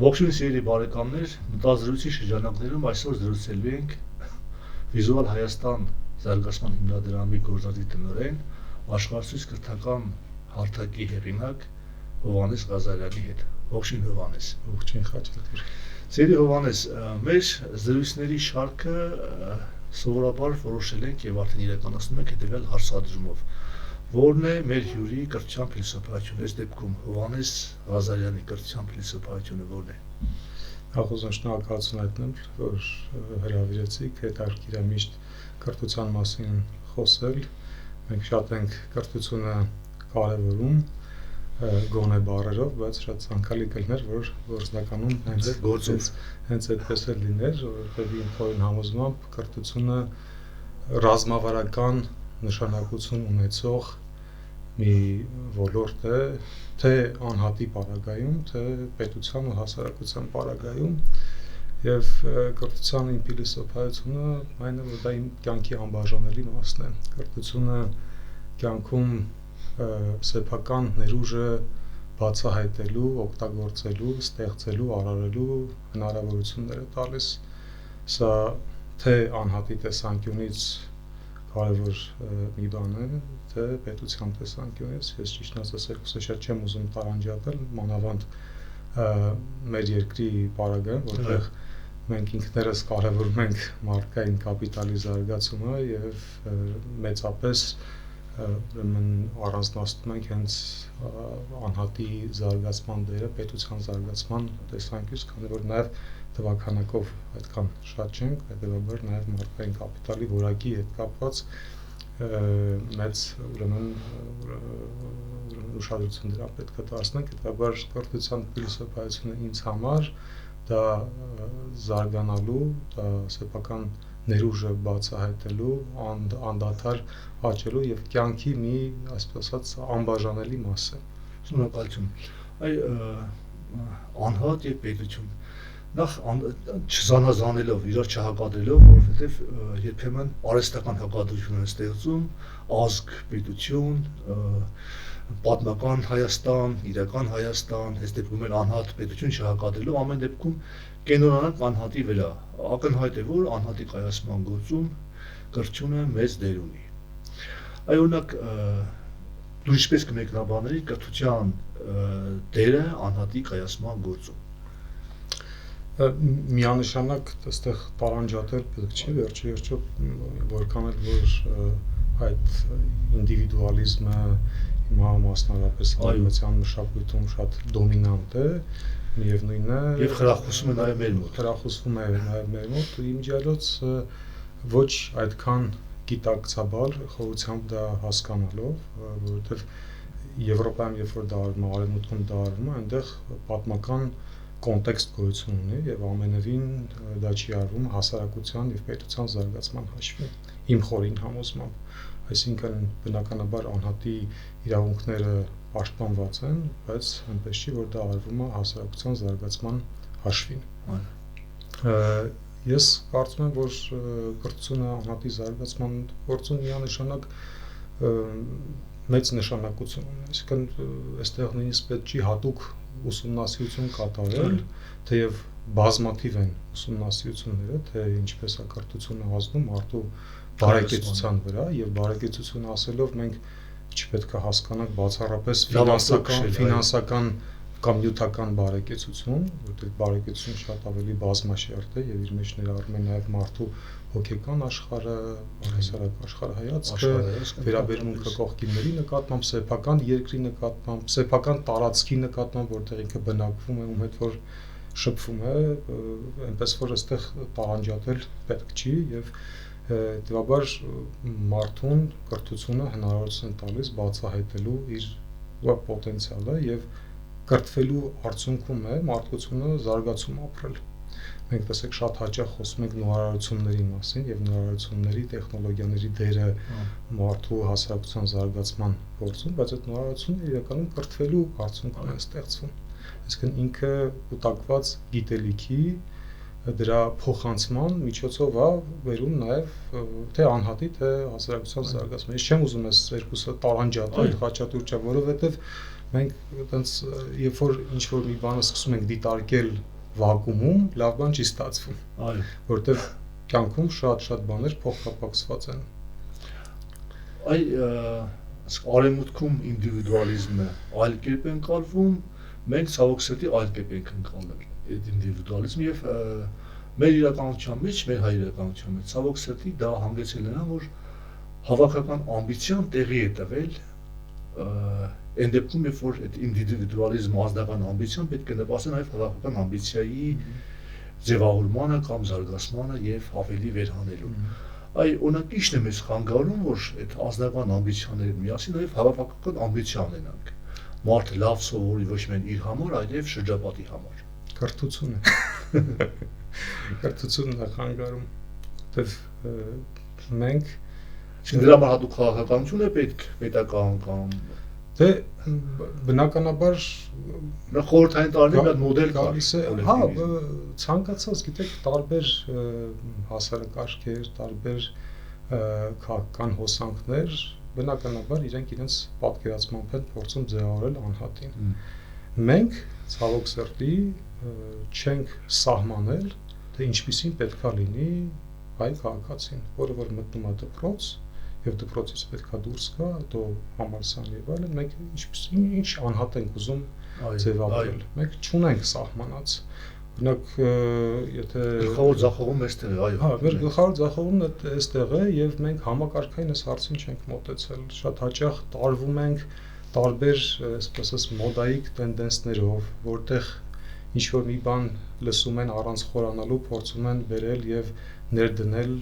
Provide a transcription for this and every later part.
Ողջույն սիրելի բարեկամներ, մտազրույցի շրջանակներում այսօր զրուցելու ենք Վիզուալ Հայաստան զարգացման հիմնադրամի գործադիր տնօրեն, աշխարհցույց կրթական հարթակի հեղինակ Հովհաննես Ղազարյանի հետ։ Ողջույն Հովհաննես։ Ողջույն Խաչատուր։ Սիրելի Հովհաննես, մեր զրույցների շարքը սովորաբար որոշել ենք եւ արդեն իրականացնում ենք հետեւյալ հարցադրումով. Որն է մեր հյուրի կրթության փիլիսոփայությունը, այս դեպքում Հովհաննես Ղազարյանի կրթության փիլիսոփայությունը որն է։ Ախոզն շնորհակալություն հայտնել, որ հրավիրեցիք, հետաքրքիր է միշտ կրթության մասին խոսել։ Մենք շատ ենք կրթությունը կարևորում, գոնե բառերով, բայց շատ ցանկալի կլիներ, որ գործնականում հենց այդպես էլ լիներ, որովհետև իմ փորին համոզմամբ կրթությունը ռազմավարական նշանակություն ունեցող մի ոլորտ է, թե անհատի պարագայում, թե պետության ու հասարակության պարագայում, եւ կրթության իմ փիլիսոփայությունը այն է, որ դա իմ կյանքի անբաժանելի մասն է։ Կրթությունը կյանքում սեփական ներուժը բացահայտելու, օգտագործելու, ստեղծելու, արարելու հնարավորություններ է տալիս։ Սա թե անհատի տեսանկյունից կարևոր մի բան է, թե պետության տեսանկյունից, ես ճիշտն ասած շատ չեմ ուզում տարանջատել, մանավանդ մեր երկրի պարագայում, որտեղ մենք ինքներս կարևորում ենք մարդկային կապիտալի զարգացումը եւ մեծապես առանձնացնում ենք հենց անհատի զարգացման դերը պետության զարգացման տեսանկյունից, քանի որ նաեւ թվականակով այդքան շատ չենք, հետեւաբար նաեւ մարդկային կապիտալի որակի հետ կապված մեծ ուրեմն ուշադրություն դրա պետք է դարձնենք, հետեւաբար կրթության փիլիսոփայությունը ինձ համար դա զարգանալու, դա սեփական ներուժը բացահայտելու, անդադար աճելու եւ կյանքի մի, այսպես ասած, անբաժանելի մաս է։ Շնորհակալություն։ Այ անհատ եւ պետություն նախ չզանազանելով, իրար չհակադրելով, որովհետև երբեմն արհեստական հակադրություն են ստեղծում ազգ, պետություն, պատմական Հայաստան, իրական Հայաստան, այս դեպքում էլ անհատ պետություն չհակադրելով, ամեն դեպքում կենտրոնանանք անհատի վրա։ Ակնհայտ է, որ անհատի կայացման գործում կրթությունը մեծ դեր ունի։ Այ օրինակ դու ինչպես կմեկնաբաների կրթության դերը անհատի կայացման գործում։ Միանշանակ այստեղ տարանջատել պետք չի, վերջիվերջո որքան էլ որ այդ ինդիվիդուալիզմը հիմա մասնավորապես հայության մշակույթում շատ դոմինանտ է, միևնույնն է եւ խրախուսում է նաեւ մեր մոտ։ Խրախուսվում է նաեւ մեր մոտ, իմիջիալոց ոչ այդքան գիտակցաբար խորությամբ դա հասկանալով, որովհետեւ Եվրոպայում երբ որ դա արվում է, արևմուտքում դա արվում է, այնտեղ պատմական կոնտեքստ գոյություն ունի եւ ամենևին դա չի արվում հասարակության եւ պետության զարգացման հաշվին իմ խորին համոզմամբ, այսինքն բնականաբար անհատի իրավունքները պաշտպանված են, բայց այնպես չի որ դա արվում է հասարակության զարգացման հաշվին։ Ես կարծում եմ որ կրթությունը անհատի զարգացման գործում միանշանակ մեծ նշանակություն ունի, այսինքն այստեղ նույնիսկ պետք չի հատուկ ուսումնասիրություն կատարել, թեև բազմաթիվ են ուսումնասիրությունները, թե ինչպես է կրթությունը ազդում մարդու բարեկեցության վրա եւ բարեկեցություն ասելով մենք չպետք է հասկանանք բացառապես ֆինանսական կամ նյութական բարեկեցություն, որտեղ բարեկեցություն շատ ավելի բազմաշերտ է եւ իր մեջ ներառում է նաեւ մարդու հոգեկան աշխարհը, հասարակ աշխարհայացքը, վերաբերմունքը կողքինների նկատմամբ, սեփական երկրի նկատմամբ, սեփական տարածքի նկատմամբ, որտեղ ինքը բնակվում է, ում հետ որ շփվում է, այնպես որ այստեղ տարանջատել պետք չի եւ դեպաբար մարդուն կրթությունը հնարավորություն տալիս բացահայտելու իր պոտենցիալը եւ կրթվելու արդյունքում է մարդկությունը զարգացում ապրել։ Մենք տեսեք շատ հաճախ խոսում ենք նորարարությունների մասին եւ նորարարությունների տեխնոլոգիաների դերը մարդու հասարակության զարգացման գործում, բայց այդ նորարարությունները իրականում կրթվելու արդյունքում են ստեղծվում։ Այսինքն ինքը կուտակված գիտելիքի դրա փոխանցման միջոցով է վերում նաեւ թե անհատի, թե հասարակության զարգացման։ Ես չեմ ուզում այս երկուսը տարանջատել, խաչատուր չէ, որովհետեւ մենք այտենց երբ որ ինչ որ մի բանը սկսում ենք դիտարկել վակուումում լավ բան չի ստացվում, այո, որտեղ կյանքում շատ բաներ փոխկապակցված են։ Արևմուտքում ինդիվիդուալիզմը այլ կերպ են կալվում, մենք ցավոք սրտի այլ կերպ ենք ընկալել այդ ինդիվիդուալիզմը եւ մեր իրականության մեջ, մեր հայ իրականության մեջ ցավոք սրտի դա հանգեցրել է նրան, որ հավաքական ամբիցիան տեղի է տվել այն դեպքում, երբ որ այդ ինդիվիդուալիզմը ազնական ամբիցիան պետք է նպաստի նաեւ հավաքական ամբիցիայի ձևավորմանը կամ զարգացմանը եւ ավելի վերհանելուն։ Օրինակ ի՞նչն է մեզ խանգարում, որ այդ ազնական ամբիցիաների միասին նաեւ հավաքական ամբիցիա ունենանք։ Մարդը լավ սովորի ոչ միայն իր համար, այլև շրջապատի համար։ Կրթությունը։ Կրթությունն է խանգարում, որտեվ մենք դրա համար հատուկ քաղաքականություն է պետք, պետական կամ դե բնականաբար նա խորհրդային տարիների մի հատ մոդել գալիս է, հա, ցանկացած, գիտեք, տարբեր հասարակարգեր, տարբեր քաղաքական հոսանքներ բնականաբար իրենց պատկերացմամբ են փորձում ձևավորել անհատին։ Մենք ցավոք սրտի չենք սահմանել, թե ինչպիսին պետքա լինի հայ քաղաքացին, որը որ մտնում է դպրոց եւ դպրոցից պետքա դուրս գա, հետո համալսարան եւ այլն, մենք ինչ անհատ ենք ուզում ձևավորել։ Մենք չունենք սահմանած։ Օրինակ, եթե գլխավոր ձախողումը այստեղ է, այո։ Հա, մեր գլխավոր ձախողումն այստեղ է եւ մենք համակարգային այս հարցին չենք մոտեցել։ Շատ հաճախ տարվում ենք տարբեր, այսպես ասած, մոդայիկ տենդենսներով, որտեղ ինչ որ մի բան լսում են առանց խորանալու, փորձում են վերել եւ ներդնել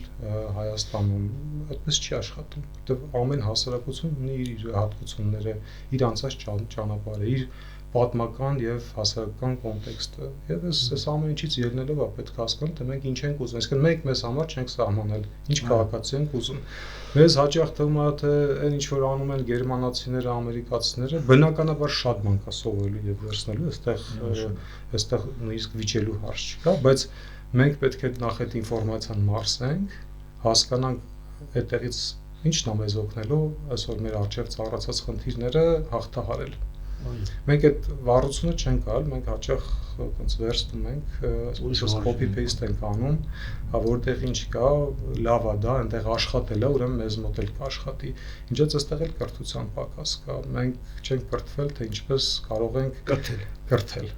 Հայաստանում, այդպես չի աշխատում, որտեղ ամեն հասարակություն ունի իր հատկությունները, իր անցած ճանապարհը, իր պատմական եւ հասարակական կոնտեքստը, եւ այս ամեն ինչից ելնելով է պետք է հասկանալ, թե մենք ինչ ենք ուզում, այսինքն մենք մեզ համար չենք սահմանել, ինչ քաղաքացի ենք ուզում։ Մեզ հաճախ թվում է, թե այն ինչ որ անում են գերմանացիները, ամերիկացիները, բնականաբար շատ բան կա սովորելու եւ վերցնելու, այստեղ նույնիսկ վիճելու հարց չկա, բայց մենք պետք է նախ այդ ինֆորմացիան մարսենք, հասկանանք այդտեղից ինչն է մեզ օգնելու այսօր մեր առջև ծառացած խնդիրները հաղթահարել։ Մենք այդ վառությունը չենք արել, մենք հաճախ այնպես վերստում ենք, այսպես copy paste ենք անում, որտեղ ինչ կա, լավ է դա, այնտեղ աշխատել է, ուրեմն մեզ մոտ էլ կաշխատի։ Ինչպես այստեղ էլ կրթության պակաս կա, մենք չենք կրթվել, թե ինչպես կարող ենք կրթել։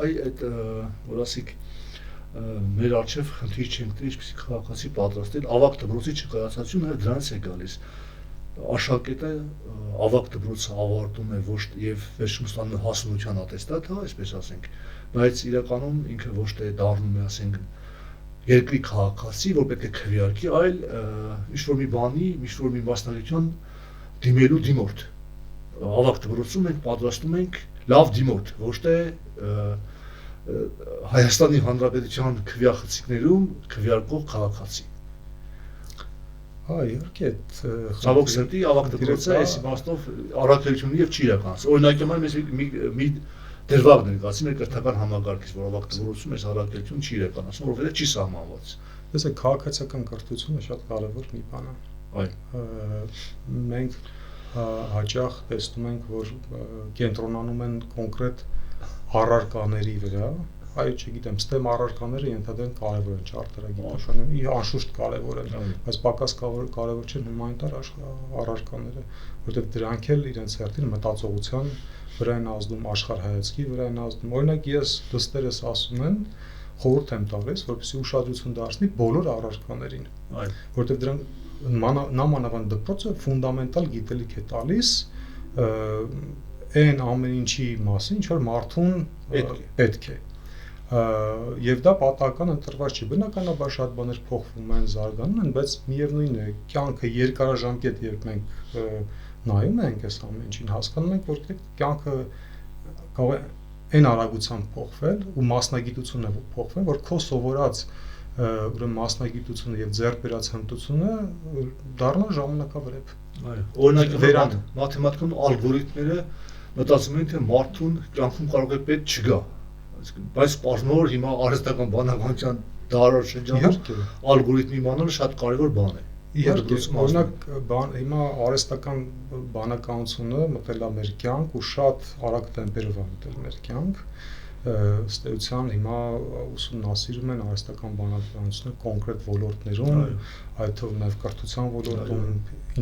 Այդ որ ասիկ մեր առջև խնդիր չենք դրել, ինչպեսի քաղաքացի պատրաստել, ավագ դպրոցի չկայացածությունը նաև դրանից է գալիս։ Աշակերտը ավագ դպրոցը ավարտում է ոչ եւ վերջում ստանում է հասունության ատեստատ, հա, այսպես ասենք, բայց իրականում ինքը ոչ թե դառնում է, ասենք, երկրի քաղաքացի, որ պետք է քվեարկի, այլ ինչ-որ մի բանի, ինչ-որ մի մասնագիտության դիմելու դիմորդ։ Ավագ դպրոցում մենք պատրաստում ենք լավ դիմորդ, ոչ թե Հայաստանի Հանրապետության քվեախցիկներում քվեարկող քաղաքացի։ Հա, իհարկե, ցավոք սրտի ավագ դպրոցը այս իմաստով առաքելություն եւ չի իրականացնում։ Օրինակ եմալ մեզ մի դերվակ ներկայացնում է կրթական համագարկից, որ ավագ դպրոցում այս առաքելություն չի իրականացնում, որովհետեւ չի սահմանված։ Տեսեք, քաղաքացիական կրթությունը շատ կարևոր մի բան է։ Այո։ Մենք հաճախ տեսնում ենք, որ կենտրոնանում են կոնկրետ առարկաների վրա, այո, չգիտեմ, STEM առարկաները ենթադրեն կարևոր են ճարտարագիտության, անշուշտ կարևոր են, բայց պակաս կարևոր չեն հումանիտար առարկաները, որտեղ դրանք էլ իրենց հերթին մտածողության վրա են ազդում, աշխարհայացքի վրա են ազդում։ Օրինակ ես դստերս ասում են, խորհուրդ եմ տալիս, որպեսզի ուշադրություն դարձնի բոլոր առարկաներին, որտեղ դրանք նամանավանդ դպրոցը ֆունդամենտալ գիտելիք է տալիս այն ամեն ինչի մասին, ինչ որ մարդուն պետք է։ Եվ դա պատահական ընտրված չի, բնականաբար շատ բաներ փոխվում են, զարգանում են, բայց միևնույն է, կյանքը երկարաժամկետ, երբ մենք նայում ենք այս ամեն ինչին, հասկանում ենք, որ կյանքը կարող է այն արագությամբ փոխվել ու մասնագիտությունը փոխվել, որ քո սովորած ուրեմն մասնագիտությունը եւ ձեռք բերած հմտությունը դառնա ժամանակավրեպ։ Այո, օրինակ մաթեմատիկական ալգորիթմները մտածում են, թե մարդուն կյանքում կարող է պետք չգա, բայց պարզնոր հիմա արհեստական բանականության դարար շրջանում ալգորիթմի իմանալը շատ կարևոր բան է։ Իհարկե, օրինակ հիմա արհեստական բանականությունը մտել է մեր կյանք ու շատ արագ տեմպերով է մտել մեր կյանք, ըստ էության հիմա ուսումնասիրում են արհեստական բանականությունը կոնկրետ ոլորտներում, այդ թվում նաև կրթության ոլորտում,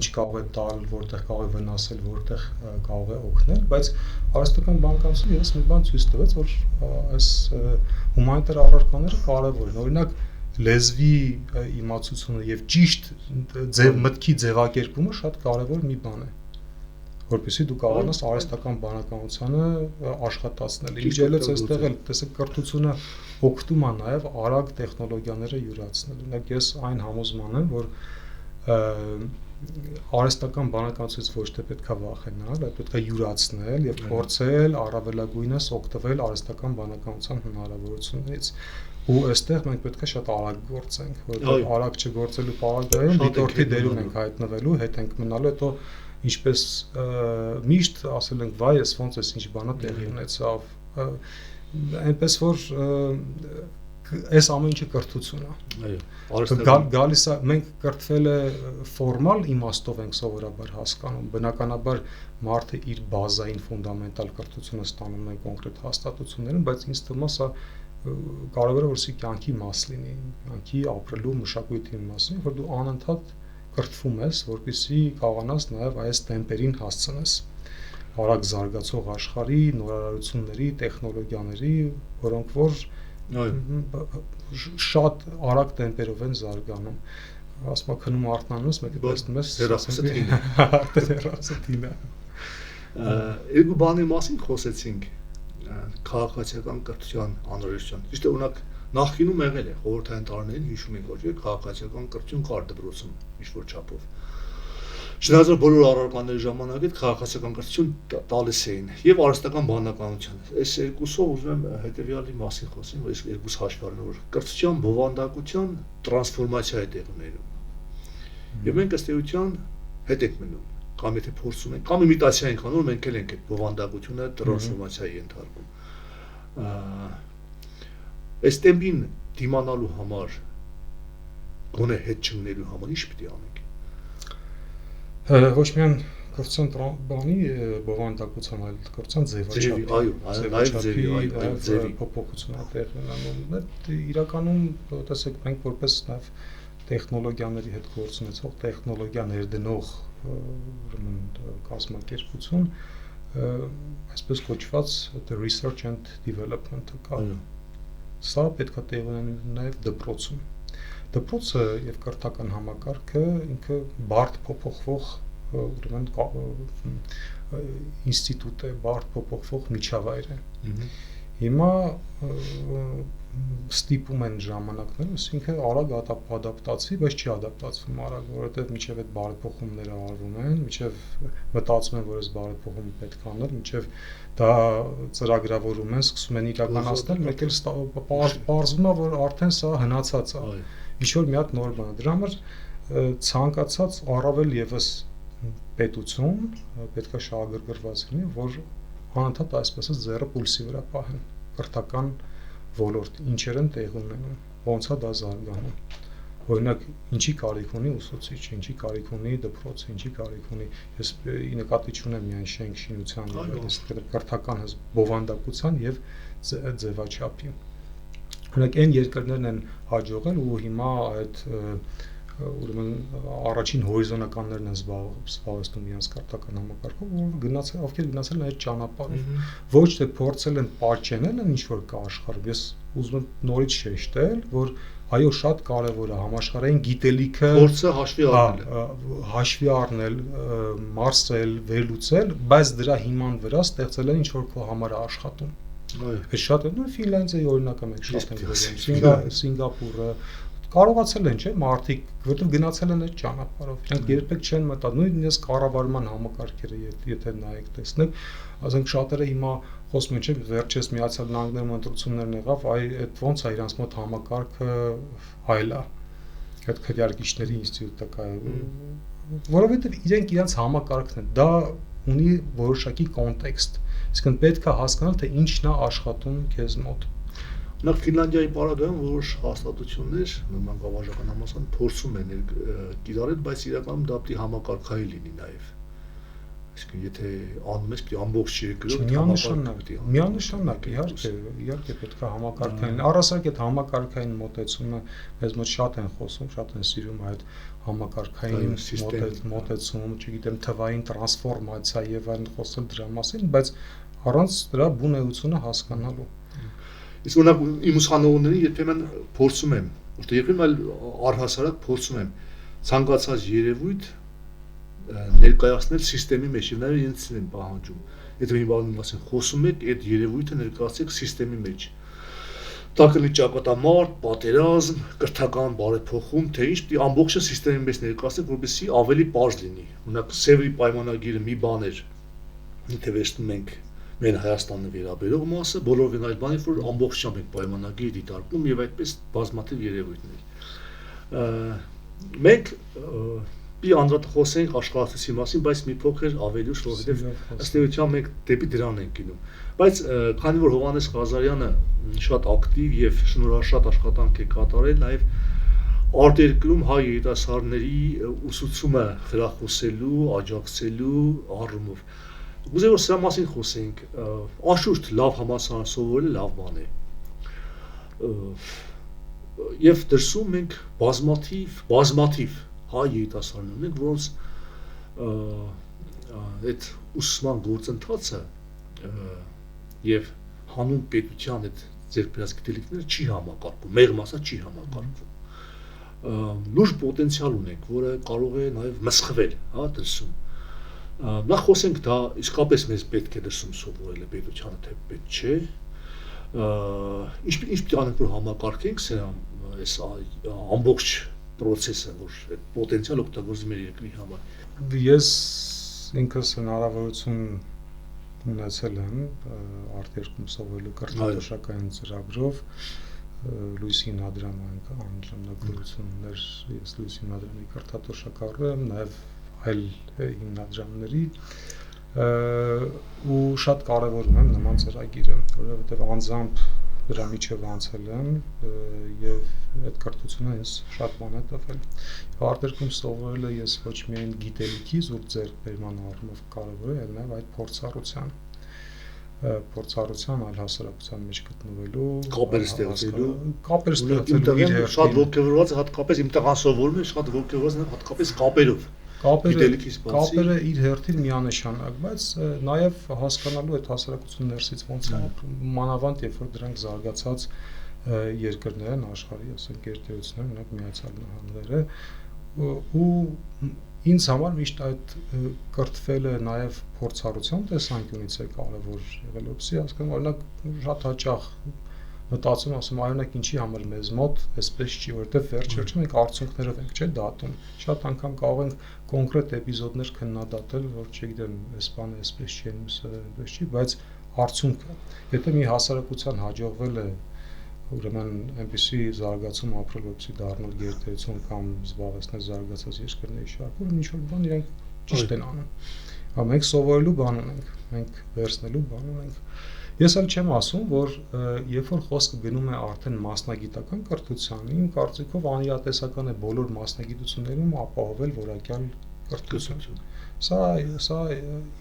ինչ կարող է տալ, որտեղ կարող է վնասել, որտեղ կարող է օգնել, բայց արհեստական բանականությունը ևս մի բան ցույց տվեց, որ այս հումանիտար առարկաները կարևոր են։ Օրինակ լեզվի իմացությունը եւ ճիշտ մտքի ձևակերպումը շատ կարևոր մի բան է, որպեսզի դու կարողանաս արհեստական բանականությունը աշխատացնել։ Իմիջիայլոց այստեղ էլ տեսեք կրթությունը օգտվում է նաև արագ տեխնոլոգիաները յուրացնել։ Օրինակ ես այն համոզման եմ, որ արհեստական բանականությունից ոչ թե պետքա վախենալ, այլ պետքա յուրացնել եւ փորձել առավելագույնս օգտվել արհեստական բանականության հնարավորություններից։ Ու այստեղ մենք պետքա շատ արագ գործենք, որովհետեւ արագ չգործելու պարագայում դիտորդի դերում ենք հայտնվելու, հետ ենք մնալու, հետո ինչպես միշտ ասել ենք, վայ, ես ոնց էս ինչ բանա տեղի ունեցավ, այնպես որ այս ամեն ինչը կրթություն է։ Այո, գալիս է, մենք կրթվել է ֆորմալ իմաստով ենք սովորաբար հասկանում, բնականաբար մարդը իր բազային ֆունդամենտալ կրթությունը ստանում է կոնկրետ հաստատություններում, բայց ինձ թվում է սա կարևոր է որ սի կյանքի մաս լինի, կյանքի ապրելու մշակույթի մաս լինի, որ դու անընդհատ կրթվում ես, որպեսզի կարողանաս նաև այս տեմպերին հասցնես արագ զարգացող աշխարհի, նորարարությունների, տեխնոլոգիաների, որոնք որ շատ արագ տեմպերով են զարգանում։ Ասում քնում արթնանում ես, մեկ տեսնում ես հերոսը թինը։ Երկու բանի մասին խոսեցինք, քաղաքացիական կրթության անհրաժեշտության։ Ճիշտ է, օրինակ նախկինում եղել է խորհրդային տարիներին հիշում եք, որ քաղաքացիական կրթություն կար դպրոցում ինչ-որ չափով։ Շնորհակալ բոլոր առարկաների ժամանակ այդ քաղաքացիական կրթություն տալիս էին եւ արհեստական բանականության։ Այս երկուսով ուզում եմ հետեւյալի մասին խոսեմ, որ այս երկուս հաշվի առնելով որ կրթության բովանդակության տրանսֆորմացիա է տեղ ունենում։ Եվ մենք ըստ էության հետ ենք մնում, կամ եթե փորձում ենք, կամ իմիտացիա ենք անում, մենք էլ ենք այդ բովանդակությունը տրանսֆորմացիայի ենթարկում։ Այս տեմպին դիմանալու համար գոնե հետ չընկնելու համար ինչ պիտի անենք։ Ոչ միայն կրթության բանի բովանդակության, այլ կրթության ձևաչափի փոփոխությունը տեղի ունենում։ Իրականում տեսեք մենք որպես նաև տեխնոլոգիաների հետ գործ ունեցող տեխնոլոգիա ներդնող կազմակերպություն, այսպես կոչված research and development-ը կա։ Սա պետք է տեղի ունենա նաև դպրոցում։ Դպրոցը եւ կրթական համակարգը ինքը բարդ փոփոխվող ուրեմն ինստիտուտ է, բարդ փոփոխվող միջավայր է։ Հիմա ստիպում են ժամանակներում, ինքը արագ ադապտացվի, բայց չի ադապտացվում արագ, որովհետեւ միջև այդ բարեփոխումները արվում են, միջև մտածում են, որ այս բարեփոխումը պետք է անել, միջև դա ծրագրավորում են, սկսում են իրականացնել, մեկ էլ պարզվում է, որ արդեն սա հնացած է։ Ինչ-որ մի հատ նոր բան է։ Դրա համար ցանկացած առավել եւս պետություն պետք է շահագրգռված լինի, որ անընդհատ այսպես ձեռը պուլսի վրա պահեն կրթական ոլորտ, ինչեր են տեղ ունենում, ոնց է դա զարգանում։ Օրինակ, ինչի կարիք ունի ուսուցիչ, ինչի կարիք ունի դպրոց, ինչի կարիք ունի, ես նկատի չունեմ միայն շենք շինության, այլ կրթական բովանդակության եւ ձևաչափի։ Օրինակ այն երկրներն են հաջողել ու հիմա այդ ուրեմն առաջին հորիզոնականներն են զբաղեցնում իրենց կրթական համակարգով, ովքեր գնացել են այդ ճանապարհով։ Ոչ թե փորձել են պատճենել են ինչ որ կա աշխարհում։ Ես ուզում եմ նորից շեշտել, որ այո, շատ կարևոր է համաշխարհային գիտելիքը փորձը հաշվի առնել, մարսել, վերլուծել, բայց դրա հիման վրա ստեղծել են ինչ որ քո համար աշխատում։ Այս շատ է, Ֆինլանդիայի օրինակը մենք շատ ենք գրում, Սինգապուրը կարողացել են, չէ՞, մարդիկ, որտեղ գնացել են այդ ճանապարհով, իրենք երբեք չեն մտածել, նույնիսկ կառավարման համակարգերը, եթե նայեք, տեսնեք, ասենք շատերը հիմա խոսում են, չէ՞, վերջերս Միացյալ Նահանգներում ընտրություններն եղավ, այդ ոնց է իրանց մոտ համակարգը այլ է, այդ քվեարկիչների ինստիտուտը կա, որովհետև իրենք իրանց համակարգն են, դա ունի որոշակի կոնտեքստ, իսկ պետք է հասկանալ, թե ինչն է աշխատում քեզ մոտ։ Նախ Ֆինլանդիայի պարագայում որոշ հաստատություններ, մանկավարժական համալսարան փորձում են կիրառել, բայց իրականում դա պետք է համակարգային լինի նաև։ Այսինքն եթե անում ես պիտի ամբողջ երկրով միանշանակ իհարկե պետք է համակարգային առասարակ այդ համակարգային մոտեցումը մեզ մոտ շատ են խոսում, շատ են սիրում այդ համակարգային մոտեցում, չգիտեմ, թվային տրանսֆորմացիա եւ այլն խոսել դրա մասին, բայց առանց դրա բունեությունը հասկանալու։ Իսկ օրինակ իմ ուսանողների երբեմն փորձում եմ, որտեղ երբեմն առհասարակ փորձում եմ ցանկացած երևույթ ներկայացնել համակարգի մեջ եւ նաեւ ինձ են պահանջում։ Եթե մի բանի մասին խոսում եք, այդ երևույթը ներկայացրեք համակարգի մեջ։ Դա կլինի ճակատամարտ, պատերազմ, կրթական բարեփոխում, թե ինչ պիտի ամբողջը համակարգի մեջ ներկայացնեք, որպեսզի ավելի պարզ լինի։ Օրինակ Սևրի պայմանագիրը մի բան էր, եթե վերցնում ենք մեր Հայաստանը վերաբերող մասը, բոլորովին այլ բան է, որ ամբողջությամբ ենք պայմանագիր դիտարկում եւ այդպես բազմաթիվ երևույթներ։ Մենք պիտի անդրադառնանք աշխատացի մասին, բայց մի փոքր ավելի ուշ, որովհետեւ ըստ էության մենք դեպի դրան ենք գնում։ Բայց քանի որ Հովհաննես Ղազարյանը շատ ակտիվ եւ շնորհաշատ աշխատանք է կատարել նաեւ արտերկրում հայ երիտասարդների ուսուցումը խրախուսելու, աջակցելու առումով, ուզեի որ սրա մասին խոսենք, անշուշտ լավ համալսարան սովորելը լավ բան է։ Եվ դրսում մենք բազմաթիվ հայ երիտասարդներ ունենք, որոնց այդ ուսման գործընթացը եւ հանուն պետության այդ ձեռքբերած գիտելիքները չի համակարգվում, մեղմ ասած չի համակարգվում։ Լուրջ պոտենցիալ ունենք, որը կարող է նաեւ մսխվել, հա, դրսում։ Նախ խոսենք դա իսկապես մեզ պետք է դրսում սովորելը պետությանը, թե պետք չէ։ Ինչ պիտի անենք, որ համակարգենք սրա այս ամբողջ process-ը, որ այդ պոտենցիալ օգտագործի մեր երկրի համար։ Ես ինքս հնարավորություն ունեցել եմ արտերկրում սովորելու կրթատոշակային ծրագրով, Լուիս Հիմնադրամային անժանագործություններ, ես Լուիս Հիմնադրամի կրթատոշակառու եմ, նաև այլ հիմնադրամների ու շատ կարևորում եմ նման ծրագիրը, որովհետև անձամբ դրա միջև անցել եմ եւ այդ կրթությունը ինձ շատ բան է տվել։ Արտերկրում սովորելը ես ոչ միայն գիտելիքի զուրկ ձեռքբերման առումով կարևոր է, այլ նաեւ այդ փորձառության այլ հասարակության մեջ գտնվելու, կապեր ստեղծելու, շատ ողջավորված հատկապես իմ տղան սովորում է, շատ ողջավորված է հատկապես կապերով։ Կապերը իր հերթին միանշանակ, բայց նաև հասկանալու այդ հասարակությունը ներսից ոնց է ապրում, մանավանդ երբ որ դրանք զարգացած երկրներ են աշխարհի, ասենք Գերտերությունները, օրինակ Միացյալ Նահանգները, ու ինձ համար միշտ այդ կրթվելը նաև փորձառության տեսանկյունից է կարևոր եղել, որպեսզի հասկանամ, օրինակ շատ հաճախ մտածում ասում այօնակ ինչի համար մեզ մոտ այսպես չի, որովհետև վերջ-վերջում մենք արդյունքներով ենք, չէ՞, դատում։ Շատ անգամ կարող ենք կոնկրետ էպիզոդներ քննադատել, որ չգիտեմ, այս բանը այսպես չի, այնպես չի, բայց արդյունքը, եթե մի հասարակության հաջողվել է ուրեմն այնպիսի զարգացում ապրել, որպեսզի դառնալ գերտերություն կամ զբաղեցնել զարգացած երկրների շարքում, ինչ որ բան իրենք ճիշտ են անում։ Հա մենք սովորելու բան ունենք, մենք վերցնելու բան ունենք։ Ես էլ չեմ ասում, որ երբ որ խոսքը գնում է արդեն մասնագիտական կրթության, իմ կարծիքով անիրատեսական է բոլոր մասնագիտություններում ապահովել որակյալ կրթություն։ Սա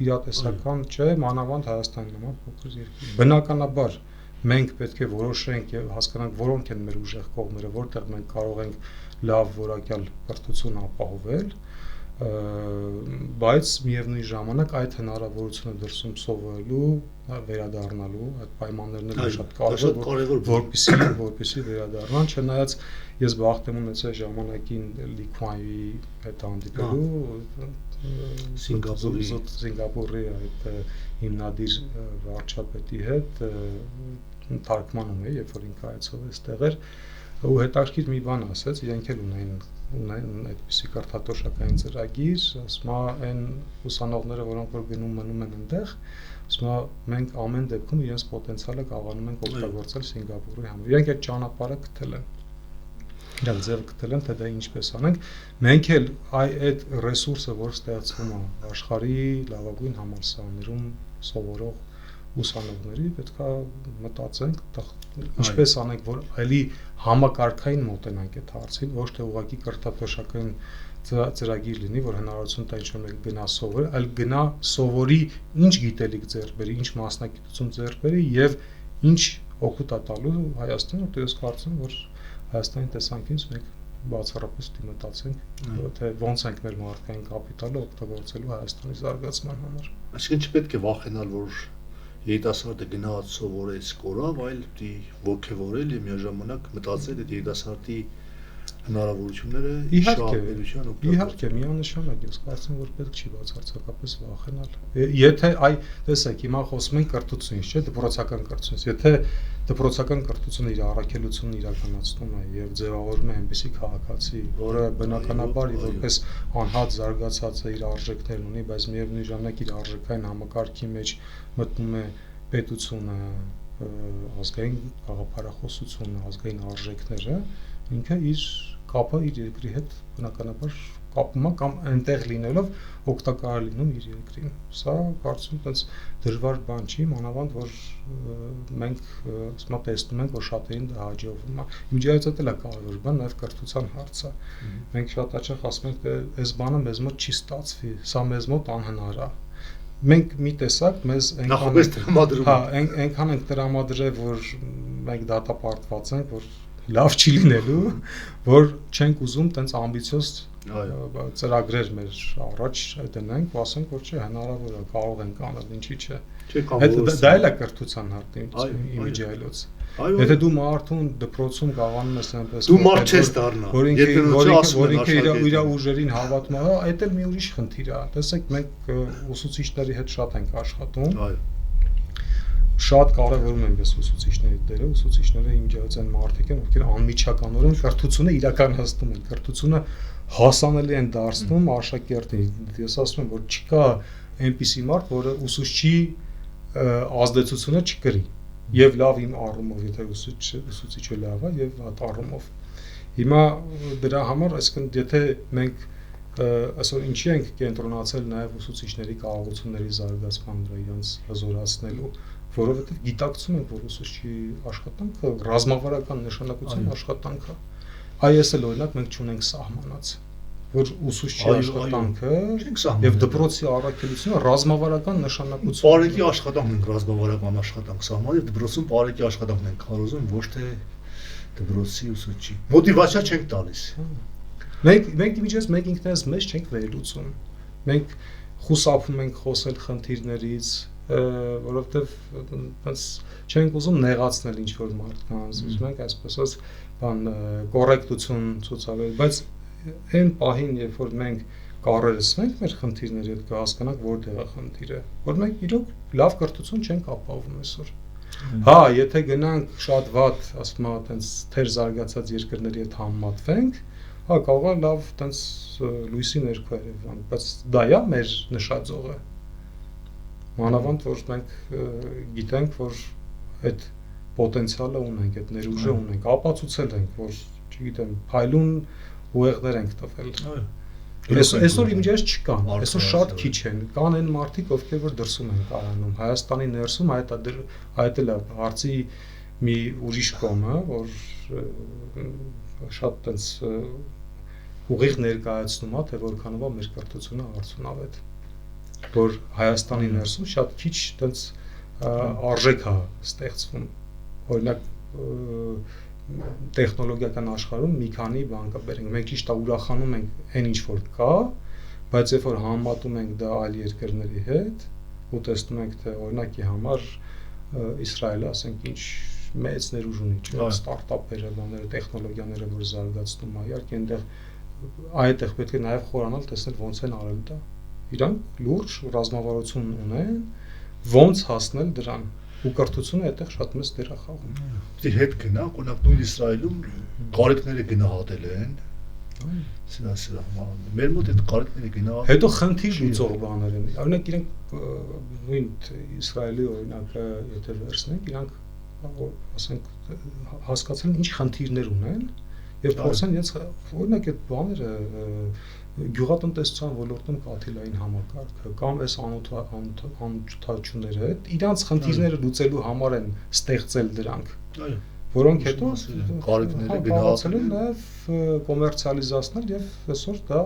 իրատեսական չէ, մանավանդ Հայաստանի նման փոքր երկրի։ Բնականաբար մենք պետք է որոշենք եւ հասկանանք որոնք են մեր ուժեղ կողմերը, որտեղ մենք կարող ենք լավ որակյալ կրթություն ապահովել, բայց միևնույն ժամանակ այդ հնարավորությունը դրսում սովորելու, վերադառնալու այդ պայմաններն են շատ կարևոր, որպեսզի վերադառնան, չնայած ես բախտ եմ ունեցել ժամանակին Լիքուանյուի հետ հանդիպելու Սինգապուրի այդ հիմնադիր վարչապետի հետ թարգմանում է, երբ որ ինքը այցով այստեղ էր, ու հետաքրքիր մի բան ասեց, իրենք էլ ունեն այդպիսի կրթատոշակային ծրագիր, ասում է այն ուսանողները, որոնք որ գնում մնում են այնտեղ, ասում է մենք ամեն դեպքում իրենց պոտենցիալը կարողանում ենք օգտագործել Սինգապուրի համար։ Իրենք այդ ճանապարհը գտել են։ Իրենք ձև գտել են, թե դա ինչպես անենք։ Մենք էլ այդ ռեսուրսը, որ ստեղծվում է աշխարհի լավագույն համալսարաններում սովորող ուսանողների, պետք է մտածենք ինչպես անենք, որ ելի համակարգային մոտենանք այդ հարցին, ոչ թե ուղղակի կրթատոշակային ծրագիր լինի, որ հնարավորություն տա ինչ-որ մեկ գնա սովորի, այլ գնա սովորի ինչ գիտելիք ձեռք բերի, ինչ մասնակցություն ձեռք բերի եւ ինչ օգուտ է տալու Հայաստանը, որտեղ ես կարծում եմ, որ Հայաստանի տեսանկյունից մենք բացառապես դիմացենք, թե ոնց ենք մեր մարդկային կապիտալը օգտագործելու Հայաստանի զարգացման համար։ Այսինքն չպետք է վախենալ, որ երիտասարդը գնաց սովորեց կորավ, այլ պիտի ողջևորել եւ միաժամանակ մտածել այդ երիտասարդի հնարավորությունները շահաբերության օգտագործել։ Իհարկե, միանշանակ ես կարծում եմ, որ պետք չի բացարձակապես վախենալ։ Եթե տեսեք, հիմա խոսում ենք կրթությունից, չէ՞, դպրոցական կրթությունից։ Եթե դպրոցական կրթությունը իր առաքելությունն իրականացնում է եւ ձևավորում է այնպիսի քաղաքացի, որը բնականաբար որպես անհատ զարգացած է, իր արժեքներն ունի, բայց միևնույն ժամանակ իր արժեքային համակարգի մեջ մտնում է պետությունը, ազգային գաղափարախոսությունը, ազգային արժեքները, ինքը իր կապը իր երկրի հետ բնականաբար կապում է կամ այնտեղ լինելով օգտակար լինում իր երկրին։ Սա կարծում եմ դժվար բան չի, մանավանդ որ մենք ասում տեսնում ենք, որ շատերին դա հաջողվում է։ Միջայցած էլ է կարևոր բան, նաև կրթության հարցը։ Մենք շատ հաճախ ասում ենք, թե այս բանը մեզ մոտ չի ստացվի, սա մեզ մոտ անհնար է։ Մենք մի տեսակ մեզ այնքան ենք տրամադրել, որ մենք դատապարտված ենք, որ լավ չի լինելու, որ չենք ուզում տենց ամբիցիոզ ծրագրեր մեր առաջ դնենք, ու ասենք, որ չէ, հնարավոր է, կարող ենք անել, ինչի՞ չէ։ Դա էլ է կրթության իմիջիայլոց։ Եթե դու մարդուն դպրոցում կաղանում ես այնպես, դու մարդ չես դառնա, որ ինքը իր ուժերին հավատում է, այդ էլ մի ուրիշ խնդիր է։ Տեսեք, մենք ուսուցիչների հետ շատ ենք աշխատում։ Շատ կարևորում են այս ուսուցիչների դերը, ուսուցիչները իմիջիայլոց են մարդիկ են, ովքեր անմիջականորեն կրթությունը իրականացնում են, կրթությունը հասանելի են դարձնում աշակերտին։ Ես ասում եմ, որ չկա այնպիսի մարդ, որը ուսուցչի ազդեցությունը չկրի, եւ լավ իմ առումով, եթե ուսուցիչը լավ է եւ հատ առումով։ Հիմա դրա համար, այսինքն եթե մենք այսօր ինչի ենք կենտրոնացել նաեւ ուսուցիչների կարողությունների զարգացման վրա, իրենց հզորացնելու, որովհետեւ գիտակցում ենք, որ ուսուցչի աշխատանքը ռազմավարական նշանակության աշխատանք է։ Այս էլ օրինակ մենք չունենք սահմանած, որ ուսուցչի աշխատանքը եւ դպրոցի առաքելությունը ռազմավարական նշանակություն։ Բարեկի աշխատանքն ենք ռազմավարական աշխատանք սահմանում եւ դպրոցում բարեկի աշխատանքն ենք քարոզում, ոչ թե դպրոցի ուսուցչի։ Մոտիվացիա չենք տալիս։ Մենք իմիջիայլոց մենք ինքներս մեզ չենք վերլուծում։ Մենք խուսափում ենք խոսել խնդիրներից, որովհետեւ այնպես չենք ուզում նեղացնել ինչ որ մարդկանց, ուզում ենք այսպես բան կոռեկտություն ցուցաբերել, բայց այն պահին, երբ որ մենք կառուցենք մեր խնդիրների հետ, կհասկանանք որտեղ է խնդիրը, որ մենք իրոք լավ կրթություն չենք ապահովում այսօր։ Հա, եթե գնանք շատ վատ, ասում եմ, այտենց թեր զարգացած երկրների հետ համեմատվենք, հա, կարող է լավ այտենց լույսի ներքո երևան, բայց դա է մեր նշաձողը։ Մանավանդ որ մենք գիտենք, որ այդ պոտենցիալը ունենք, այդ ներուժը ունենք, ապացուցել ենք, որ չգիտեմ, փայլուն ուղեղներ ենք տվել։ Այսօր իմիջիայլոց չկան, այսօր շատ քիչ են, կան այն մարդիկ, ովքեր որ դրսում են կայանում, Հայաստանի ներսում այդ էլ է հարցի մի ուրիշ կողմը, որ շատ տենց ուղիղ ներկայացնում է, թե որքանով է մեր կրթությունը արդյունավետ, որ Հայաստանի ներսում շատ քիչ տենց արժեք է ստեղծվում, օրինակ տեխնոլոգիական աշխարհում մի քանի բան կա բերենք, մենք ճիշտ է ուրախանում ենք այն ինչ որ կա, բայց երբ որ համատում ենք դա այլ երկրների հետ, ու տեսնում ենք թե օրինակի համար Իսրայելը, ասենք, ինչ մեծ ներուժ ունի, չէ՞, ստարտափերը, բաները, տեխնոլոգիաները, որ զարգացնում է, իհարկե այնտեղ այդտեղ պետք է նաև խորանալ, տեսնել ոնց են արել դա։ Իրանք լուրջ ռազմավարություն ունեն, ոնց հասնել դրան։ Ու կրթությունը այդտեղ շատ մեծ դեր է խաղում։ Դե հետ գնա, օրինակ նույն Իսրայելում կարիքները գնահատել են։ Սրա մեր մոտ այդ կարիքները գնահատել։ Հետո խնդիր լուծող բաներ են։ Օրինակ իրանք նույն Իսրայելի օրինակը եթե վերցնենք, իրանք ասենք հասկացել են ինչ խնդիրներ ունեն եւ փորձեն իրենց օրինակ այդ բաները գյուղատնտեսության ոլորտում կաթիլային համակարգը կամ այս անօթաչուները իրանց խնդիրները լուծելու համար են ստեղծել դրանք, որոնք հետո կարիքները գնահատել են նաև կոմերցիալիզացնել եւ այսօր դա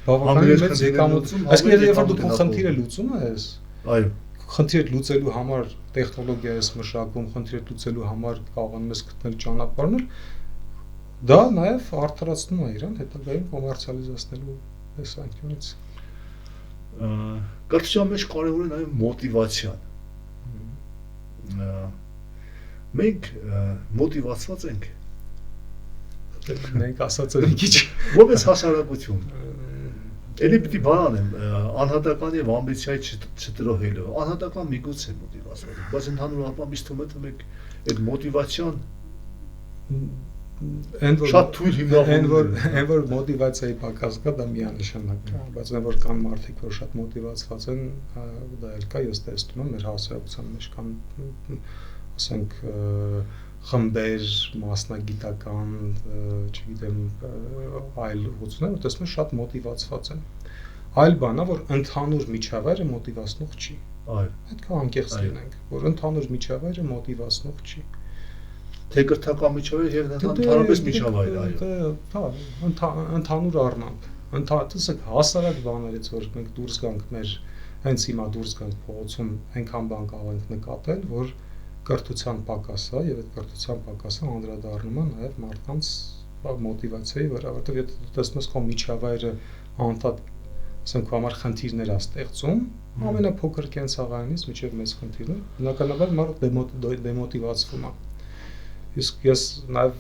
բավականին մեծ եկամուտ։ Այսինքն երբ որ դու խնդիրը լուծում ես, այո, խնդիրը լուծելու համար տեխնոլոգիա ես մշակում, խնդիրը լուծելու համար կարողանում ես գտնել ճանապարհներ, դա նաև արդարացնում է իրան հետագայում կոմերցիալիզացնելու տեսանկյունից։ Կրթության մեջ կարևոր է նաև մոտիվացիան։ Մենք մոտիվացված ենք։ Մենք ասած ենք քիչ Որպես հասարակություն։ Էլի պիտի բան անեմ, անհատական եւ ամբիցիայի չտրոհելու։ Անհատական միգուցե մոտիվացված ենք, բայց ընդհանուր առմամբ ինձ թվում է թե մենք այդ մոտիվացիան շատ թույլ հիմնավորում են, որ մոտիվացիայի պակաս կա, դա միանշանակ է, բայց այն որ կան մարդիկ, որ շատ մոտիվացված են, դա էլ կա, ես տեսնում եմ մեր հասարակության մեջ կան, ասենք, խմբեր, մասնագիտական, չգիտեմ, այլ ուղղություններ, որ տեսնում եմ շատ մոտիվացված են։ Այլ բան է, որ ընդհանուր միջավայրը մոտիվացնող չի։ Այո։ Պետք է անկեղծ լինենք, որ ընդհանուր միջավայրը մոտիվացնող չի։ Թե կրթական միջավայր եւ ընդհանրապես միջավայր, այո։ Հա, ընդհանուր առմամբ։ Տեսեք, հասարակ բաներից որ մենք դուրս գանք մեր հենց հիմա դուրս գանք փողոցում, այնքան բան կարող ենք նկատել, որ կրթության պակաս է եւ այդ կրթության պակասը անդրադառնում է նաեւ մարդկանց մոտիվացիայի վրա, որովհետեւ եթե տեսնում ես քո միջավայրը անդադ ասենք քո համար խնդիրներ է ստեղծում, ամենափոքր կենցաղայինից մինչեւ մեծ խնդիրներ, բնականաբար մարդը դեմոտիվացվում է։ Իսկ ես նաև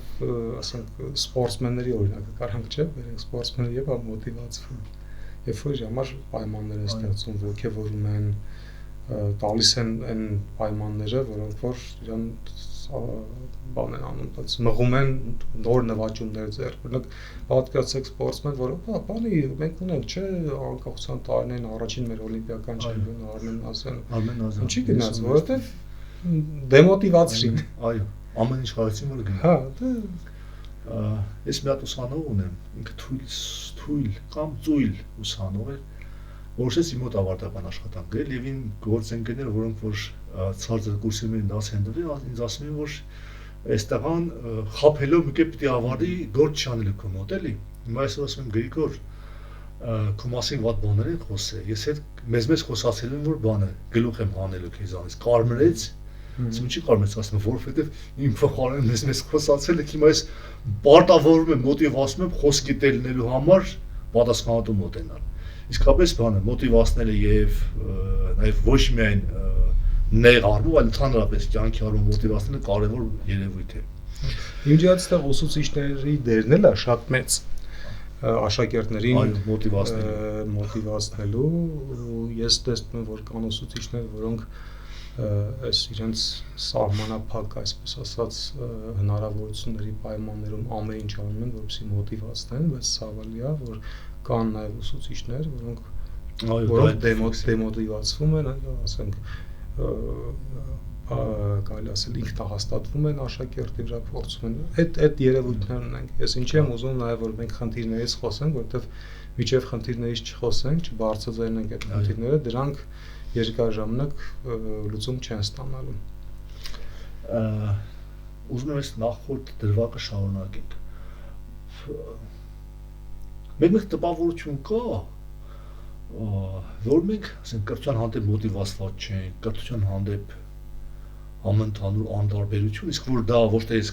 ասենք սպորտսմենների օրինակը կարանք չէ, վերենք սպորտսմենները եւ մոտիվացվում։ Երբ որ իր համար պայմաններ են ստեղծում, ոգևորում են, տալիս են այն պայմանները, որոնք որ իրան բան են անում, բայց մղում են նոր նվաճումներ ձեռք։ Օրինակ, պատկերացրեք սպորտսմեն, որը բանի մենք ունենք, չէ, անկախության տարիներին առաջին մեր օլիմպիական չեմպիոնը Արմեն Ազարյանը։ Ինչի գնաց, որովհետեւ դեմոտիվացրին։ Այո, ամեն ինչ հարցին որ գնա։ Հա, ես մի հատ ուսանող ունեմ, ինքը թույլ կամ ծույլ ուսանող է, որոշեց իմ մոտ ավարտական աշխատանք գրել եւ ին գործընկերներ, որոնք որ ցածր կուրսի դաս են դրել, ինձ ասում են, որ այստեղան խափելով մի կերպ պիտի ավարտի գործ չանել քո մոտ էլի։ Հիմա այսօր ասում եմ Գրիգոր, քո մասին ված բաներ են խոսել, ես հետ մեզ խոսացել եմ, որ բանը գլուխ եմ հանելու քեզանից, կարմրեց, Ինչ կարմեց ասում եմ, որովհետև իմ փոխարեն մեզ խոսացել եք, հիմա ես պարտավորվում եմ, մոտիվացնում եմ խոսքի տելնելու համար պատասխանատու մոտենալ։ Իսկապես բանը մոտիվացնելը եւ նաեւ ոչ միայն ներ առնու, այլ ընդհանրապես կյանքի առումով մոտիվացնելը կարևոր երևույթ է։ Իմիջիայից այդտեղ ուսուցիչների դերն էլ է շատ մեծ աշակերտներին մոտիվացնելու։ Ես տեսնում եմ, որ կան ուսուցիչներ, որոնք այս իրենց սահմանափակ, այսպես ասած, հնարավորությունների պայմաններում ամեն ինչ անում են, որպեսզի մոտիվացնեն, բայց ցավալի է, որ կան նաև ուսուցիչներ, որոնք դեմոտիվացվում են, ասենք, կարելի ասել ինքնահաստատվում են աշակերտի վրա, փորձում են այդ երևույթներն ունենք։ Ես ինչի եմ ուզում նաև որ մենք խնդիրներից խոսենք, որովհետև մինչև խնդիրներից չխոսենք, չբարձրացնենք այդ խնդիրները, դրանք երկար ժամանակ լուծում չեն ստանալու։ Ուզում եմ նախորդ դրվագը շարունակենք։ Մեկ տպավորություն կա, որ մենք, ասենք, կրթության հանդեպ մոտիվացված չենք, կրթության հանդեպ համընդհանուր անտարբերություն, իսկ որ դա ոչ թե ես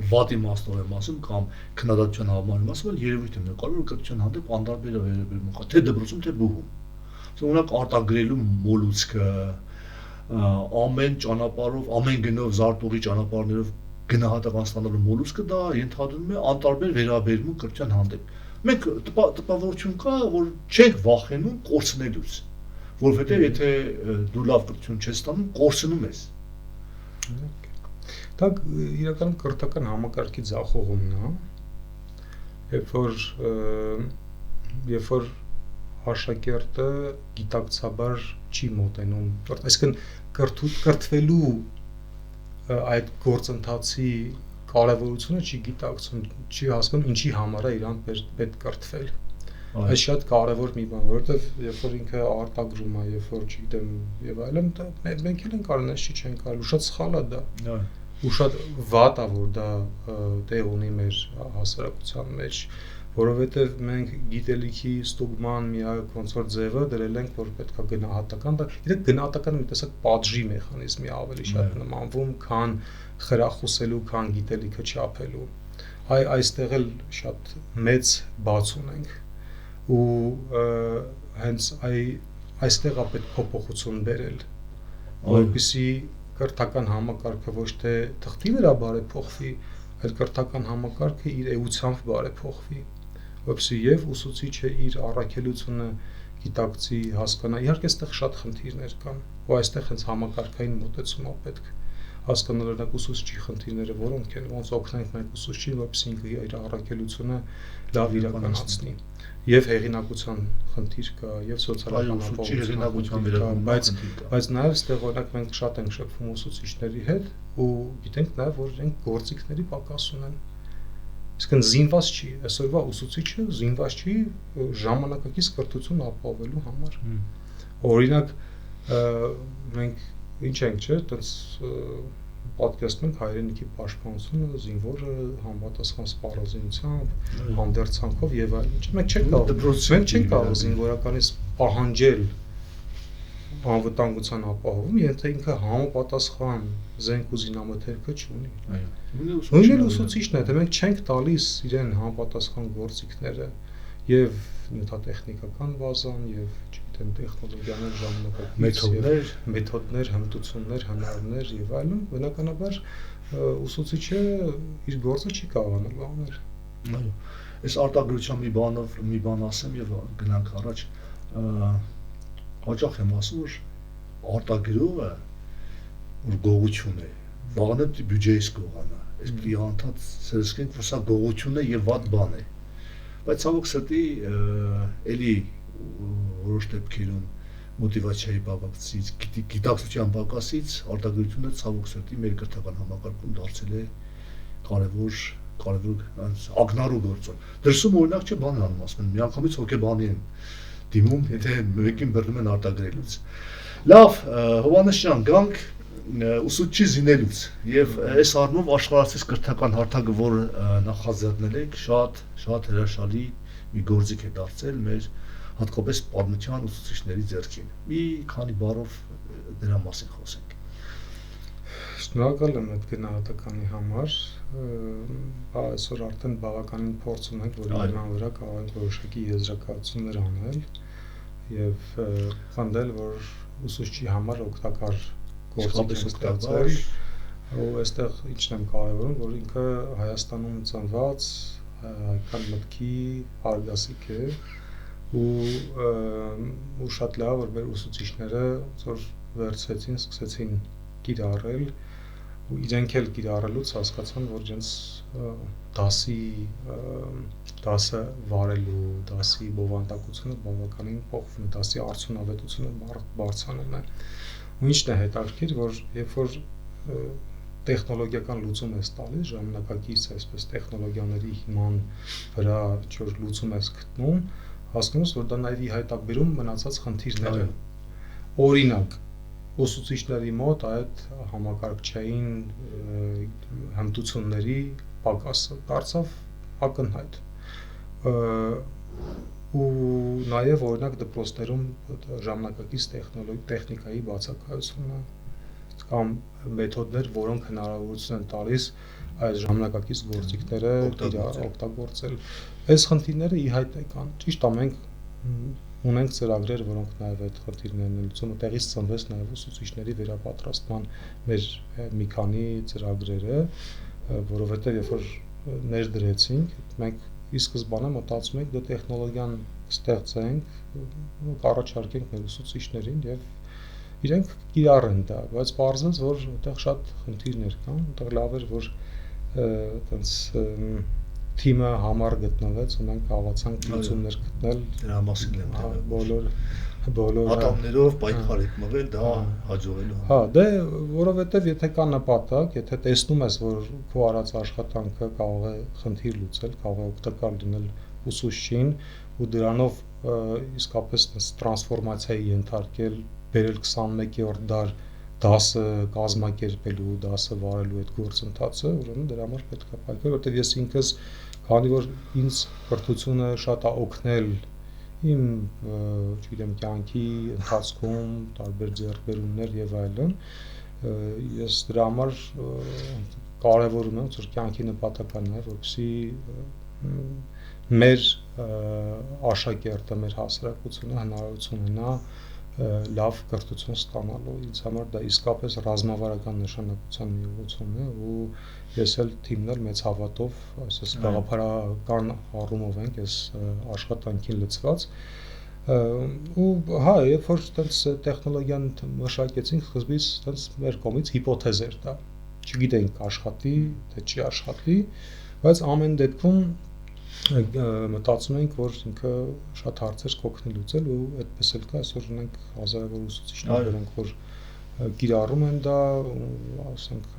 վատ իմաստով եմ ասում կամ քննադատության համար եմ ասում, այլ երևույթ եմ նկարում, որ կրթության հանդեպ անտարբեր վերաբերում կա, թե դպրոցում, թե բուհում։ Օրինակ արտագրելու մոլուցքը, ամեն ճանապարհով, ամեն գնով զարտուղի ճանապարհներով գնահատական ստանալու մոլուցքը դա ենթադրում է անտարբեր վերաբերմունք կրթության հանդեպ։ Մենք տպավորություն կա, որ չենք վախենում կորցնելուց, որովհետև եթե դու լավ կրթություն չես ստանում, կորցնում ես։ Դա իրականում կրթական համակարգի ձախողումն է, երբ որ աշակերտը գիտակցաբար չի մոտենում, այսինքն կրթվելու այդ գործընթացի կարևորությունը չի գիտակցում, չի հասկանում ինչի համար է իրան պետք կրթվել։ Այս շատ կարևոր մի բան, որովհետև երբ որ ինքը արտագրում է, երբ որ չգիտեմ եւ այլն, մենք էլ ենք արել, չի չենք արել, շատ սխալ է դա։ ու շատ վատ է որ դա տեղ ունի մեր հասարակության մեջ, որովհետև մենք գիտելիքի ստուգման միակ ոնց որ ձևը դրել ենք որ պետքա գնահատական, իրենք գնահատականը մի տեսակ պատժի մեխանիզմի ավելի շատ նմանվում, քան խրախուսելու, քան գիտելիքը չափելու։ Այստեղ էլ շատ մեծ բաց ունենք ու հենց այստեղ է պետք փոփոխություն բերել, որպեսզի կրթական համակարգը ոչ թե թղթի վրա բարեփոխվի, այլ կրթական համակարգը իր էությամբ բարեփոխվի, որպեսզի եւ ուսուցիչը իր առաքելությունը գիտակցի, հասկանա։ Իհարկե այստեղ շատ խնդիրներ կան, ու այստեղ հենց համակարգային մոտեցում է պետք հասկանալ օրինակ ուսուցչի խնդիրները որոնք են, ոնց օգնենք մենք ուսուցչին, որպեսզի ինքը իր առաքելությունը լավ իրականացնի։ Եվ հեղինակության խնդիր կա, եւ սոցիալական ապահովության, բայց նաեւ այստեղ օրինակ մենք շատ ենք շփվում ուսուցիչների հետ ու գիտենք նաեւ որ իրենք գործիքների պակաս ունեն։ Իսկ զինված չի, այսօրվա ուսուցիչը զինված չի ժամանակակից կրթություն ապահովելու համար։ Օրինակ մենք ինչ ենք, չէ՞, այդպես պատկերացնում ենք հայրենիքի պաշտպանությունը, զինվորը համապատասխան սպառազինությամբ, հանդերձանքով եւ այլն։ Մենք չենք կարող զինվորականից պահանջել անվտանգության ապահովում, եթե ինքը համապատասխան զենք ու զինամթերքը չունի։ Նույնն ուսուցիչն է, թե մենք չենք տալիս իրեն համապատասխան գործիքները եւ նյութատեխնիկական բազան եւ չգիտեմ տեխնոլոգիաներ, ժամանակակից մեթոդներ, հմտություններ, հնարներ եւ այլն, բնականաբար ուսուցիչը իր գործը չի կարողանալու անել։ Այո։ Այս արտադրության մի բան ասեմ եւ գնանք առաջ։ Հաճախ եմ ասում որ արտադրողը որ գողություն է, վաղը բյուջեից կողանա։ Այս պիտի անդադ սերսկենք որ սա գողություն է եւ վատ բան է։ Բայց ցավոք սրտի էլի որոշ դեպքերում մոտիվացիայի պակասից, գիտակցության պակասից արտադրությունը ցավոք սրտի մեր կրթական համակարգում դարձել է կարևոր ակնառու գործոն։ Դրսում օրինակ չէ բան անում, ասում են միանգամից հոգեբանի են դիմում, եթե մեկին բռնում են արտադրելուց։ Լավ, Հովհաննես ջան, գանք ուսուցչի զինելուց եւ այս առումով աշխարհացիս կրթական հարթակը, որ նախաձեռնել եք, շատ հրաշալի մի գործիք է դարձել մեր հատկապես պատմության ուսուցիչների ձեռքին։ Մի քանի բառով դրա մասին խոսենք։ Շնորհակալ եմ այդ գնահատականի համար, այսօր արդեն բավականին փորձ ունենք, որ իրանան վրա կարող ենք որոշակի եզրակացություններ անել եւ խնդրել, որ ուսուցչի համար օգտակար գործիք ստեղծել, ու այստեղ ինչն եմ կարևորում, որ ինքը Հայաստանում ծնված հայկական մտքի արգասիկ է ու շատ լավ որ մեր ուսուցիչները որ վերցեցին, սկսեցին կիրառել ու իրենք էլ կիրառելուց հասկացան, որ իրենց դասը վարելու, դասի բովանդակությունը բավականին փոխվում է, դասի արդյունավետությունը բարձրանում է։ Ու ինչն է հետաքրքիր, որ երբ որ տեխնոլոգիական լուծում ես տալիս, ժամանակակից այսպես տեխնոլոգիաների հիման վրա ինչ-որ լուծում ես գտնում, հասկանում ես, որ դա նաև ի հայտ է բերում մնացած խնդիրները։ Օրինակ, ուսուցիչների մոտ այդ համակարգչային հմտությունների պակասը դարձավ ակնհայտ։ Ու նաև օրինակ դպրոցներում ժամանակակից տեխնիկայի բացակայությունը կամ մեթոդներ, որոնք հնարավորություն են տալիս այս ժամանակակից գործիքները օգտագործել։ Այս խնդիրները ի հայտ եկան։ Ճիշտ է, մենք ունենք ծրագրեր, որոնք նաև այդ խնդիրներն են լուծում, տեղից ծնվեց նաև ուսուցիչների վերապատրաստման մեր մի քանի ծրագրերը, որովհետև երբ որ ներդրեցինք, մենք ի սկզբանե մտածում ենք դե տեխնոլոգիան ստեղծենք, առաջարկենք մեր ուսուցիչներին եւ իրենք կիրառեն դա, բայց պարզվեց, որ այդտեղ շատ խնդիրներ կան, այդտեղ լավ էր, որ այտենց թիմը համար գտնվեց ու մենք կարողացանք լուծումներ գտնել։ Դրա մասին եմ բոլոր ատամներով պայքար եք մղել դա հաջողելու։ Հա, դե որովհետև եթե կա նպատակ, եթե տեսնում ես, որ քո արած աշխատանքը կարող է խնդիր լուծել, կարող է օգտակար լինել ուսուցչին ու դրանով իսկապես տրանսֆորմացիայի ենթարկել, բերել 21-րդ դար դասը կազմակերպելու, դասը վարելու այդ գործընթացը, ուրեմն դրա համար պետք է պայքարել, որտեղ ես ինքս, քանի որ ինձ կրթությունը շատ է օգնել իմ, չգիտեմ, կյանքի ընթացքում, տարբեր ձեռքբերումներ եւ այլն, ես դրա համար կարևորում եմ, որ կյանքի նպատակն է, որպեսզի մեր աշակերտը, մեր հասարակությունը հնարավորություն ունենա լավ կրթություն ստանալու, ինձ համար դա իսկապես ռազմավարական նշանակության մի ուղղություն է ու ես էլ թիմն էլ մեծ հավատով, այսպես գաղափարական առումով ենք այս աշխատանքին լծված ու հա, երբ որ այդպես տեխնոլոգիան մշակեցինք, սկզբից այդպես մեր կողմից հիպոթեզ էր դա, չգիտենք աշխատի, թե չի աշխատի, բայց ամեն դեպքում մտածում ենք, որ ինքը շատ հարցեր կօգնի լուծել ու այդպես էլ կա, այսօր ունենք հազարավոր ուսուցիչներ, որոնք որ կիրառում են դա, ասենք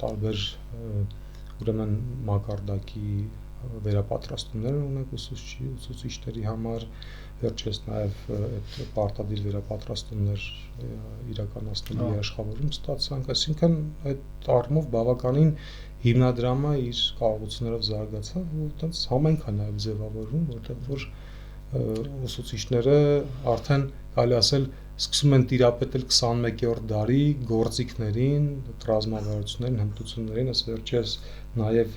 տարբեր ուրեմն մակարդակի վերապատրաստումներ ունենք ուսուցիչների համար, վերջերս նաև այդ պարտադիր վերապատրաստումներ իրականացնելու երաշխավորում ստացանք, այսինքն այդ առումով բավականին հիմնադրամը իր կարողություններով զարգացավ ու այդպես համայնք է նաև ձևավորվում, որտեղ որ ուսուցիչները արդեն կարելի ասել սկսում են տիրապետել 21-րդ դարի գործիքներին, ռազմավարություններին, հմտություններին, այս վերջերս նաև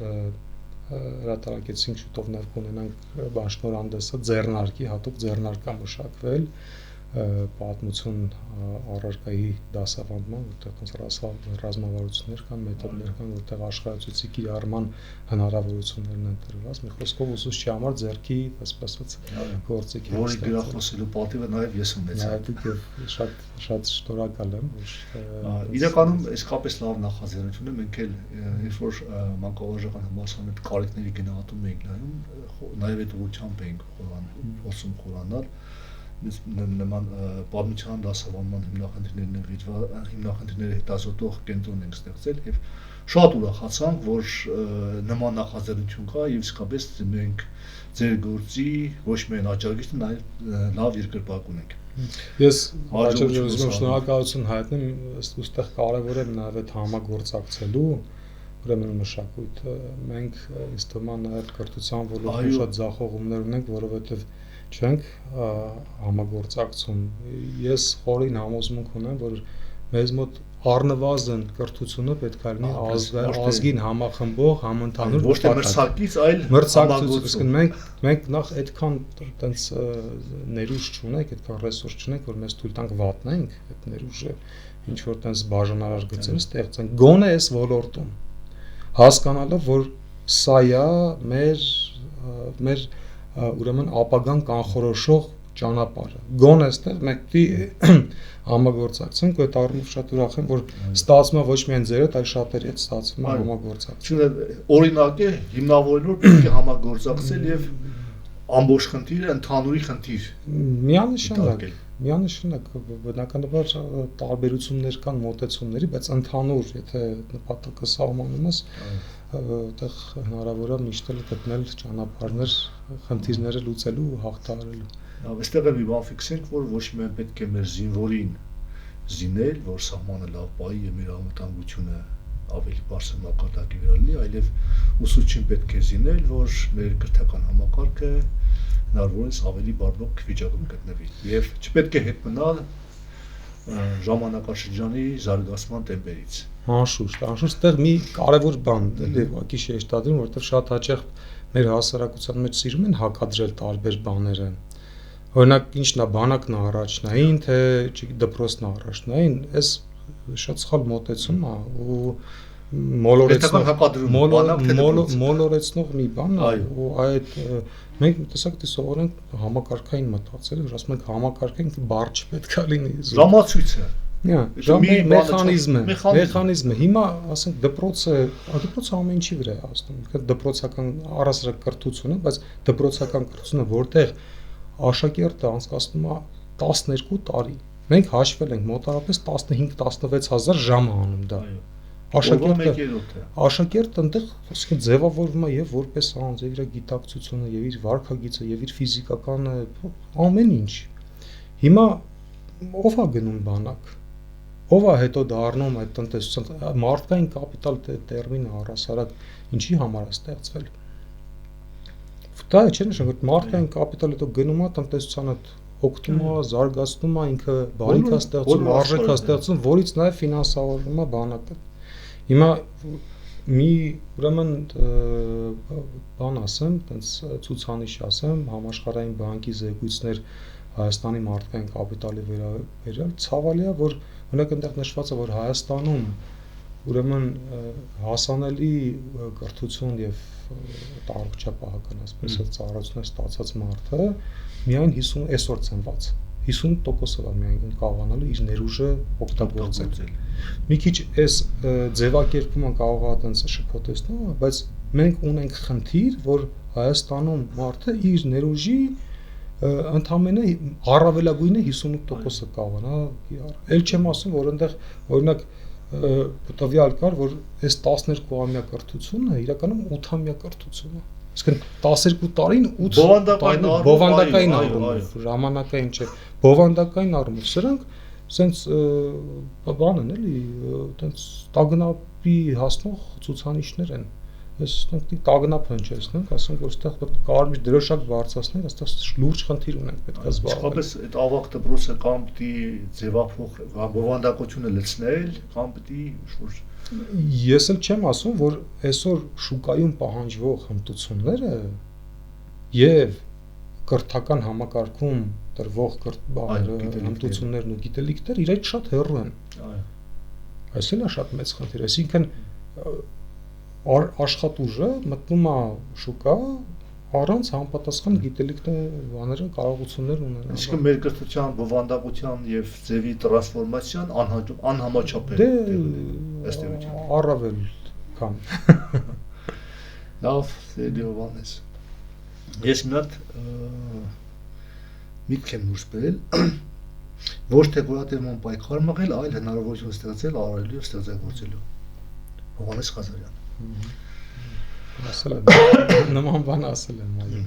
հրատարակեցինք շուտով նաև կունենանք շնորհանդեսը ձեռնարկի, հատուկ ձեռնարկ է մշակվել պատմություն առարկայի դասավանդման, որտեղ ռազմավարություններ կան, մեթոդներ կան, որտեղ աշխարհացույցի կիրառման հնարավորություններն են տրված, մի խոսքով ուսուցչի համար ձեռքի, այսպես ասած, գործիք է։ Որի գրախոսելու պատիվը նաև ես ունեցա։ Շատ շնորհակալ եմ, որ իրականում իսկապես լավ նախաձեռնություն է, մենք էլ երբ որ մանկավարժական համալսարանի այդ կարիքների գնահատում էինք նայում, նաև այդ ուղղությամբ էինք խոսում խորանալ նման պատմության դասավանդման հիմնախնդիրների հետազոտող կենտրոն ենք ստեղծել եւ շատ ուրախացանք, որ նման նախաձեռնություն կա եւ իսկապես մենք ձեր գործի ոչ միայն աջակցություն, նաեւ լավ երկրպագ ունենք։ Ես շնորհակալություն հայտնեմ, այստեղ կարևոր է նաեւ այդ համագործակցելու ուրեմն մշակույթը։ Մենք ինձ թվում է նաեւ կրթության ոլորտում շատ ձախողումներ ունենք, որովհետեւ չենք համագործակցում։ Ես խորին համոզմունք ունեմ, որ մեզ մոտ առնվազն կրթությունը պետք է լինի ազգին համախմբող, համընդհանուր ոչ թե մրցակից, այլ մրցակցություն։ Մենք նախ այդքան տենց ներուժ չունենք, այդքան ռեսուրս չունենք, որ մեզ թույլ տանք վատնենք այդ ներուժը, ինչ որ տենց բաժանարար գծեր ստեղծենք։ Գոնե այս ոլորտում հասկանալով, որ սա է մեր ուրեմն ապագան կանխորոշող ճանապարհը։ Գոնե այստեղ մենք պիտի համագործակցենք, այդ առումով շատ ուրախ եմ, որ ստացվում է ոչ միայն ձեր հետ, այլ շատերի հետ ստացվում է համագործակցություն։ Օրինակ է հիմնավորելով պետք է համագործակցել եւ ամբողջ խնդիրը ընդհանուրի խնդիր։ Միանշանակ բնականաբար տարբերություններ կան մոտեցումների, բայց ընդհանուր, եթե նպատակը սահմանում ես, այդտեղ հնարավոր է միշտ գտնել ճանապարհներ խնդիրները լուծելու ու հաղթահարելու։ Այստեղ է մի բան ֆիքսենք, որ ոչ միայն պետք է մեր զինվորին զինել, որ սահմանը լավ պահի եւ մեր անվտանգությունը ավելի բարձր մակարդակի վրա լինի, այլև ուսուցչին պետք է զինել, որ մեր կրթական համակարգը հնարավորինս ավելի բարվոք վիճակում գտնվի եւ չպետք է հետ մնալ ժամանակաշրջանի զարգացման տեմպերից։ Անշուշտ, այդտեղ մի կարևոր բան է ուղղակի շեշտադրում, որովհետեւ շատ հաճախ մեր հասարակության մեջ սիրում են հակադրել տարբեր բաները։ Օրինակ, ինչն է բանակն առաջնային, թե դպրոցն առաջնային, այս շատ սխալ մոտեցում է ու մոլորեցնող մի բան է ու այդ մենք տեսակ տեսողորենք համակարգային մտածել, որ ասում ենք համակարգային բառ չպետք է լինի ժամացույցը մեխանիզմը հիմա ասենք դպրոցը ամեն ինչի վրա է ասում դպրոցական առասարակ կրթությունը, բայց դպրոցական կրթությունը որտեղ աշակերտը անցկացնում է 12 տարի մենք հաշվել ենք մոտավորապես 15-16 հազար ժամ անում դա աշակերտը այնտեղ ասենք ձևավորվում է եւ որպես անձ եւ իր գիտակցությունը եւ իր վարքագիծը եւ իր ֆիզիկականը ամեն ինչ հիմա ով է գնում բանակ ով է հետո դառնում այդ տնտեսության մարդկային կապիտալ տերմինը առհասարակ ինչի համար է ստեղծվել։ Դա չէ նշանակում, որ մարդկային կապիտալը հետո գնում է տնտեսությանը օգտվում է, զարգացնում է, ինքը բարիք է ստեղծում, արժեք է ստեղծում, որից նաև ֆինանսավորվում է բանակը։ Հիմա մի ուրեմն բան ասեմ, տենց ցուցանիշ ասեմ, համաշխարհային բանկի զեկույցներ Հայաստանի մարդկային կապիտալի վերաբերյալ ցավալի է, որ օրինակ այնտեղ նշված է, որ Հայաստանում ուրեմն հասանելի կրթություն եւ տարողջապահական, ասես ծառայություն ստացած մարդը միայն 50 այսօր ծնված 50%-ը միայն կարողանալու իր ներուժը օգտագործել։ Մի քիչ այս ձևակերպումը կարող է այդպես շփոթեցնել, բայց մենք ունենք խնդիր, որ Հայաստանում մարդը իր ներուժի ընդամենը առավելագույնը 58%-ը կարողանա իրար։ Էլ չեմ ասում, որ այնտեղ օրինակ տվյալ կար, որ այս 12-ամյա կրթությունը իրականում 8-ամյա կրթություն է։ Այսինքն 12 տարին 8 բովանդակային առումով, ժամանակային չէ, բովանդակային առումով սրանք սենց բան են էլի, այտենց տագնապի հասնող ցուցանիշներ են։ Ես այդտեղ տագնապ հնչեցնենք, ասենք որ այստեղ պետք է կարմիր դրոշակ բարձրացնել, այստեղ լուրջ խնդիր ունենք պետք է զբաղվել։ Իսկապես այդ ավագ դպրոցը կամ պիտի ձևափոխ բովանդակությունը լցնել, կամ պիտի ինչ-որ Ես էլ չեմ ասում, որ այսօր շուկայում պահանջվող հմտությունները եւ կրթական համակարգում տրվող հմտություններն ու գիտելիքները իրար շատ հեռու են։ Այս էլ է շատ մեծ խնդիր, այսինքն աշխատուժը մտնում է շուկա առանց համապատասխան գիտելիքներ կարողություններ ունենալ։ Իսկ մեր կրթության բովանդակության եւ ձևի տրանսֆորմացիան անհամաչափ է։ Դե առավել քան։ Լավ, Սերգեյ, ես մի հատ միտք եմ դուրս բերել, ոչ թե գոյատևման պայքար մղել, այլ հնարավորություն ստեղծել առայլու եւ ստեղծագործելու։ Հովհաննես Ղազարյան։ Ասել եմ, նման բան ասել եմ, այո։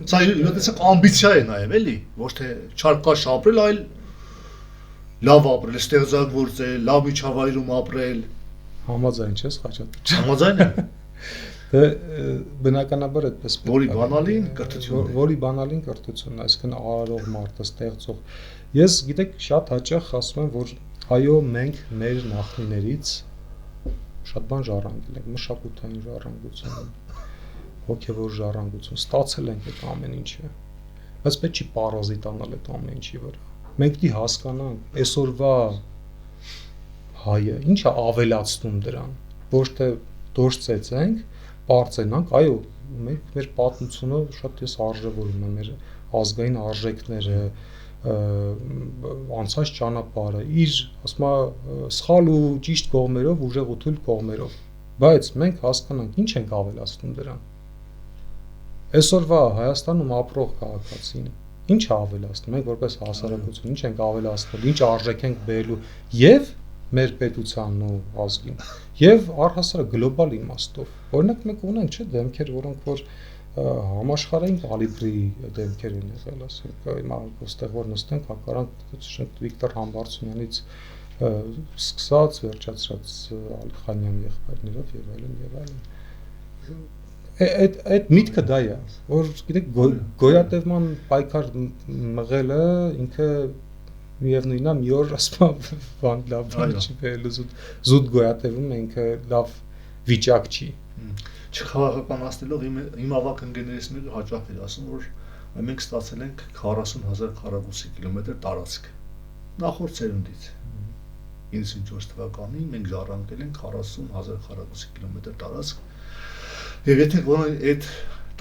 Սա իրոք ամբիցիա է նաև, էլի, ոչ թե չարքաշ ապրել, այլ լավ ապրել, ստեղծագործել, լավ միջավայրում ապրել։ Համաձայն չես, Խաչատուր։ Համաձայն եմ։ Դե բնականաբար այդպես Որի բանալին կրթությունն է։ Որի բանալին կրթությունն է, այսինքն արարող մարդը, ստեղծող։ Ես գիտեք շատ հաճախ ասում եմ, որ այո, մենք մեր նախնիներից շատ բան ժառանգել ենք, մշակութային ժառանգություն, հոգևոր ժառանգություն, ստացել ենք այդ ամեն ինչը, բայց պետք չի պարազիտանալ այդ ամեն ինչի վրա։ Մենք դի հասկանանք այսօրվա հայը ինչ է ավելացնում դրան, ոչ թե դուրս ծեծենք, բարձենանք, այո, մեր պատմությունը շատ ես արժևորում եմ, մեր ազգային արժեքները, անցած ճանապարհը իր, ասում եմ, սխալ ու ճիշտ կողմերով, ուժեղ ու թույլ կողմերով, բայց մենք հասկանանք ինչ ենք ավելացնում դրան։ Այսօրվա Հայաստանում ապրող քաղաքացին ինչ է ավելացնում, մենք որպես հասարակություն ինչ ենք ավելացնում, ինչ արժեք ենք բերելու եւ մեր պետությանն ու ազգին, եւ առհասարակ գլոբալ իմաստով։ Օրինակ մենք ունենք չէ դեմքեր, որոնք որ համաշխարհային կալիբրի դեմքեր են եղել, ասենք հիմա այստեղ որ նստենք, հակառակ Վիկտոր Համբարձումյանից սկսած վերջացրած Ալիխանյան եղբայրներով եւ այլն։ Այդ միտքը դա է, որ գիտեք գոյատևման պայքար մղելը ինքը միևնույնն է, մի օր ասում բան լավ բան չի բերելու զուտ գոյատևում է ինքը լավ վիճակ չի։ Չքաղաքականացնելով իմ ավակ ընկերներիցները հաճախ էր ասում, որ մենք ստացել ենք 40,000 քառակուսի կիլոմետր տարածք։ Նախորդ սերունդից 94 թվականին մենք ժառանգել ենք 40,000 քառակուսի կիլոմետր տարածք։ Եվ եթե այդ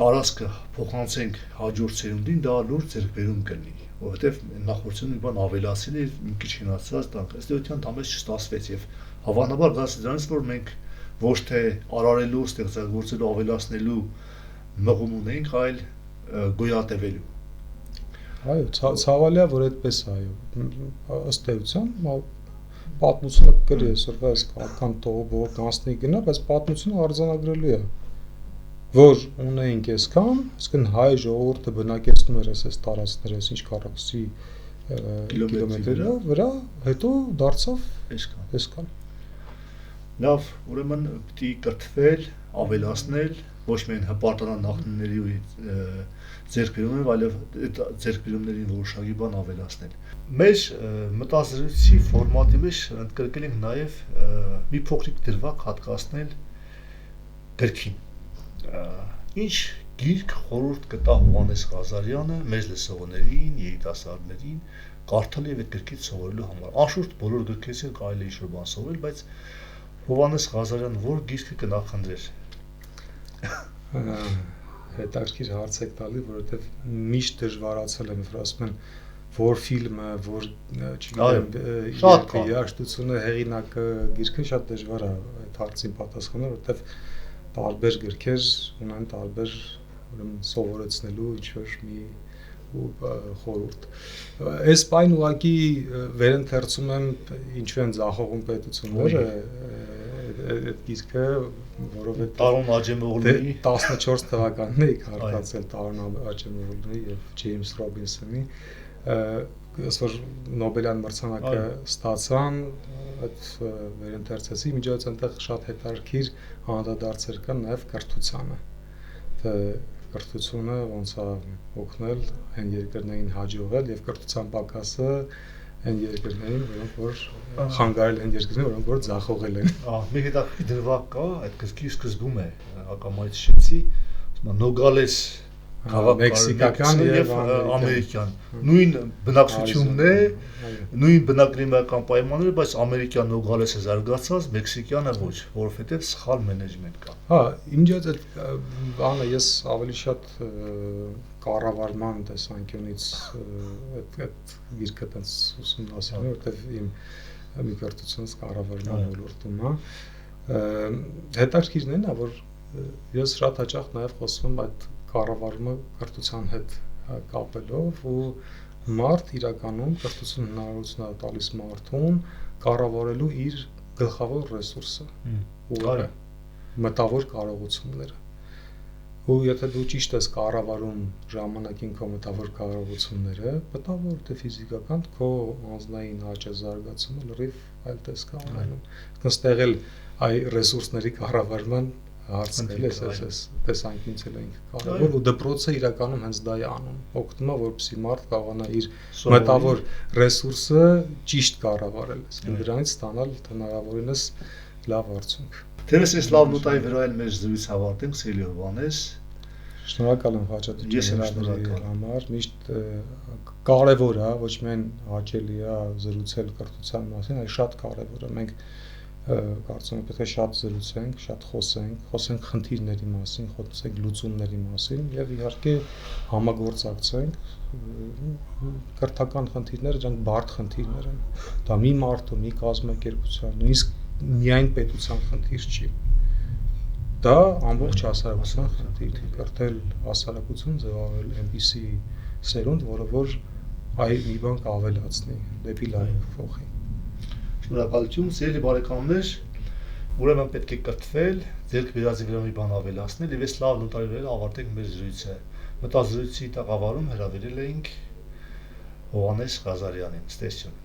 տարածքը փոխանցենք հաջորդ սերունդին, դա լուրջ ձեռքբերում կլինի, որովհետև նախորդին մի բան ավելացին էր, մի քիչ հինացած տանք, ըստ էության համես չստացվեց եւ հավանաբար դա դրանից որ մենք ոչ թե արարելու, ստեղծագործելու, ավելացնելու մղում ունենք, այլ գոյատևելու։ Այո, ցավալի է, որ այդպես է, այո, ըստ էության պատմությունը կրի այսօրվա այս քաղաքական տողով կանցնի գնա, բայց պատմությունը արձանագրելու է, որ ունեինք այսքան, այսինքն հայ ժողովուրդը բնակեցնում էր այս տարածքները, ինչ քառակուսի կիլոմետրի վրա, հետո դարձավ այսքան։ Լավ, ուրեմն պիտի կրթվել, ավելացնել, ոչ միայն հպարտանալ նախնիների ու ձեռքբերումներով, այլև այդ ձեռքբերումներին որոշակի բան ավելացնել։ Մեր մտազրույցի ֆորմատի մեջ ընդգրկել ենք նաև մի փոքրիկ դրվագ հատկացնել գրքին։ Ինչ գիրք խորհուրդ կտա Հովհաննես Ղազարյանը մեր լսողներին, երիտասարդներին կարդալ եւ այդ գրքից սովորելու համար։ Անշուշտ բոլոր գրքերից կարելի է ինչ-որ բան սովորել, բայց Հովհաննես Ղազարյան որ գիրքը կնախընտրեր։ Հետաքրքիր հարց եք տալի, որովհետեւ միշտ դժվարացել եմ, որ ասում են որ ֆիլմը, որ չգիտեմ, երաժշտությունը, հեղինակը, գիրքը շատ դժվար է այդ հարցին պատասխանել, որովհետեւ տարբեր գրքեր ունեն տարբեր ուրեմն սովորեցնելու ինչ-որ մի խորհուրդ։ Այս բան ուղղակի վերընթերցում եմ ինչու են ձախողում պետությունները այդ գիրքը, որովհետեւ Տարոն Աջեմօղլուի 14 թվականն էի կարդացել Տարոն Աջեմօղլուի եւ Ջեյմս Ռոբինսոնի, այսօր Նոբելյան մրցանակը ստացան, այդ վերընթերցեցի, միջոց այնտեղ շատ հետաքրքիր անդրադարձեր կան նաեւ կրթությանը։ Թե կրթությունը ոնց է օգնել այն երկրներին հաջողել եւ կրթության պակասը այն երկրներին, որոնք որ խանգարել են երկրներին, որոնք որ ձախողել են։ Մի հետաքրքիր դրվագ կա, այդ գրքի սկզբում է ակամայից շեցի, ասում է Նոգալես մեքսիկական եւ ամերիկյան նույն բնակչությունն է, նույն բնակլիմայական պայմանները, բայց ամերիկյան Նոգալեսը զարգացած, մեքսիկյանը ոչ, որովհետեւ սխալ մենեջմենտ կա։ Հա, իմիջիայց այդ բանը ես ավելի շատ կառավարման տեսանկյունից այդ գիրքը տենց ուսումնասիրում եմ, որովհետեւ իմ մի կրթությունս կառավարման ոլորտում է։ Հետաքրքիրն է, որ ես շատ հաճախ նաեւ խոսում եմ այդ կառավարումը կրթության հետ կապելով ու մարդ իրականում կրթություն հնարավորություն է տալիս մարդուն կառավարելու իր գլխավոր ռեսուրսը ու մտավոր կարողությունները ու եթե դու ճիշտ ես կառավարում ժամանակին քո մտավոր կարողությունները մտավոր թե ֆիզիկական քո անձնային աճը զարգացումը լրիվ այլ տեսք է ունենում այստեղ էլ այ ռեսուրսների կառավարման հարցնել ես տեսանկյունից էլ ենք կարևոր ու դպրոցը իրականում հենց դա է անում օգնում է որպեսզի մարդ կարողանա իր մտավոր ռեսուրսը ճիշտ կառավարել այսինքն դրանից ստանալ հնարավորինս լավ արդյունք Դերս այս լավ նոտայի վրա էլ մեր զրույցը ավարտենք Սիրելի Հովհաննես Շնորհակալ եմ հաճախակի համար միշտ կարևոր է ոչ միայն հաճելի է զրուցել կրթության մասին այլ շատ կարևոր է մենք կարծում եմ պետք է շատ զրուցենք, շատ խոսենք խնդիրների մասին, խոսենք լուծումների մասին եւ իհարկե համագործակցենք կրթական խնդիրները դրանք բարդ խնդիրներ են դա մի մարդու, մի կազմակերպության, նույնիսկ միայն պետության խնդիր չի դա ամբողջ հասարակության խնդիր է կրթել հասարակություն ձևավորել այնպիսի սերունդ, որը որ այ մի բան կավելացնի դեպի լայք փոխի Շնորհակալություն, սիրելի բարեկամներ, ուրեմն պետք է կրթվել, ձեռք բերածի վրա մի բան ավելացնել եւ այս լավ նոտայի վրա ավարտենք մեր զրույցը։ Մտազրույցի տաղավարում հրավիրել էինք Հովհաննես Ղազարյանին, ստեսյուն։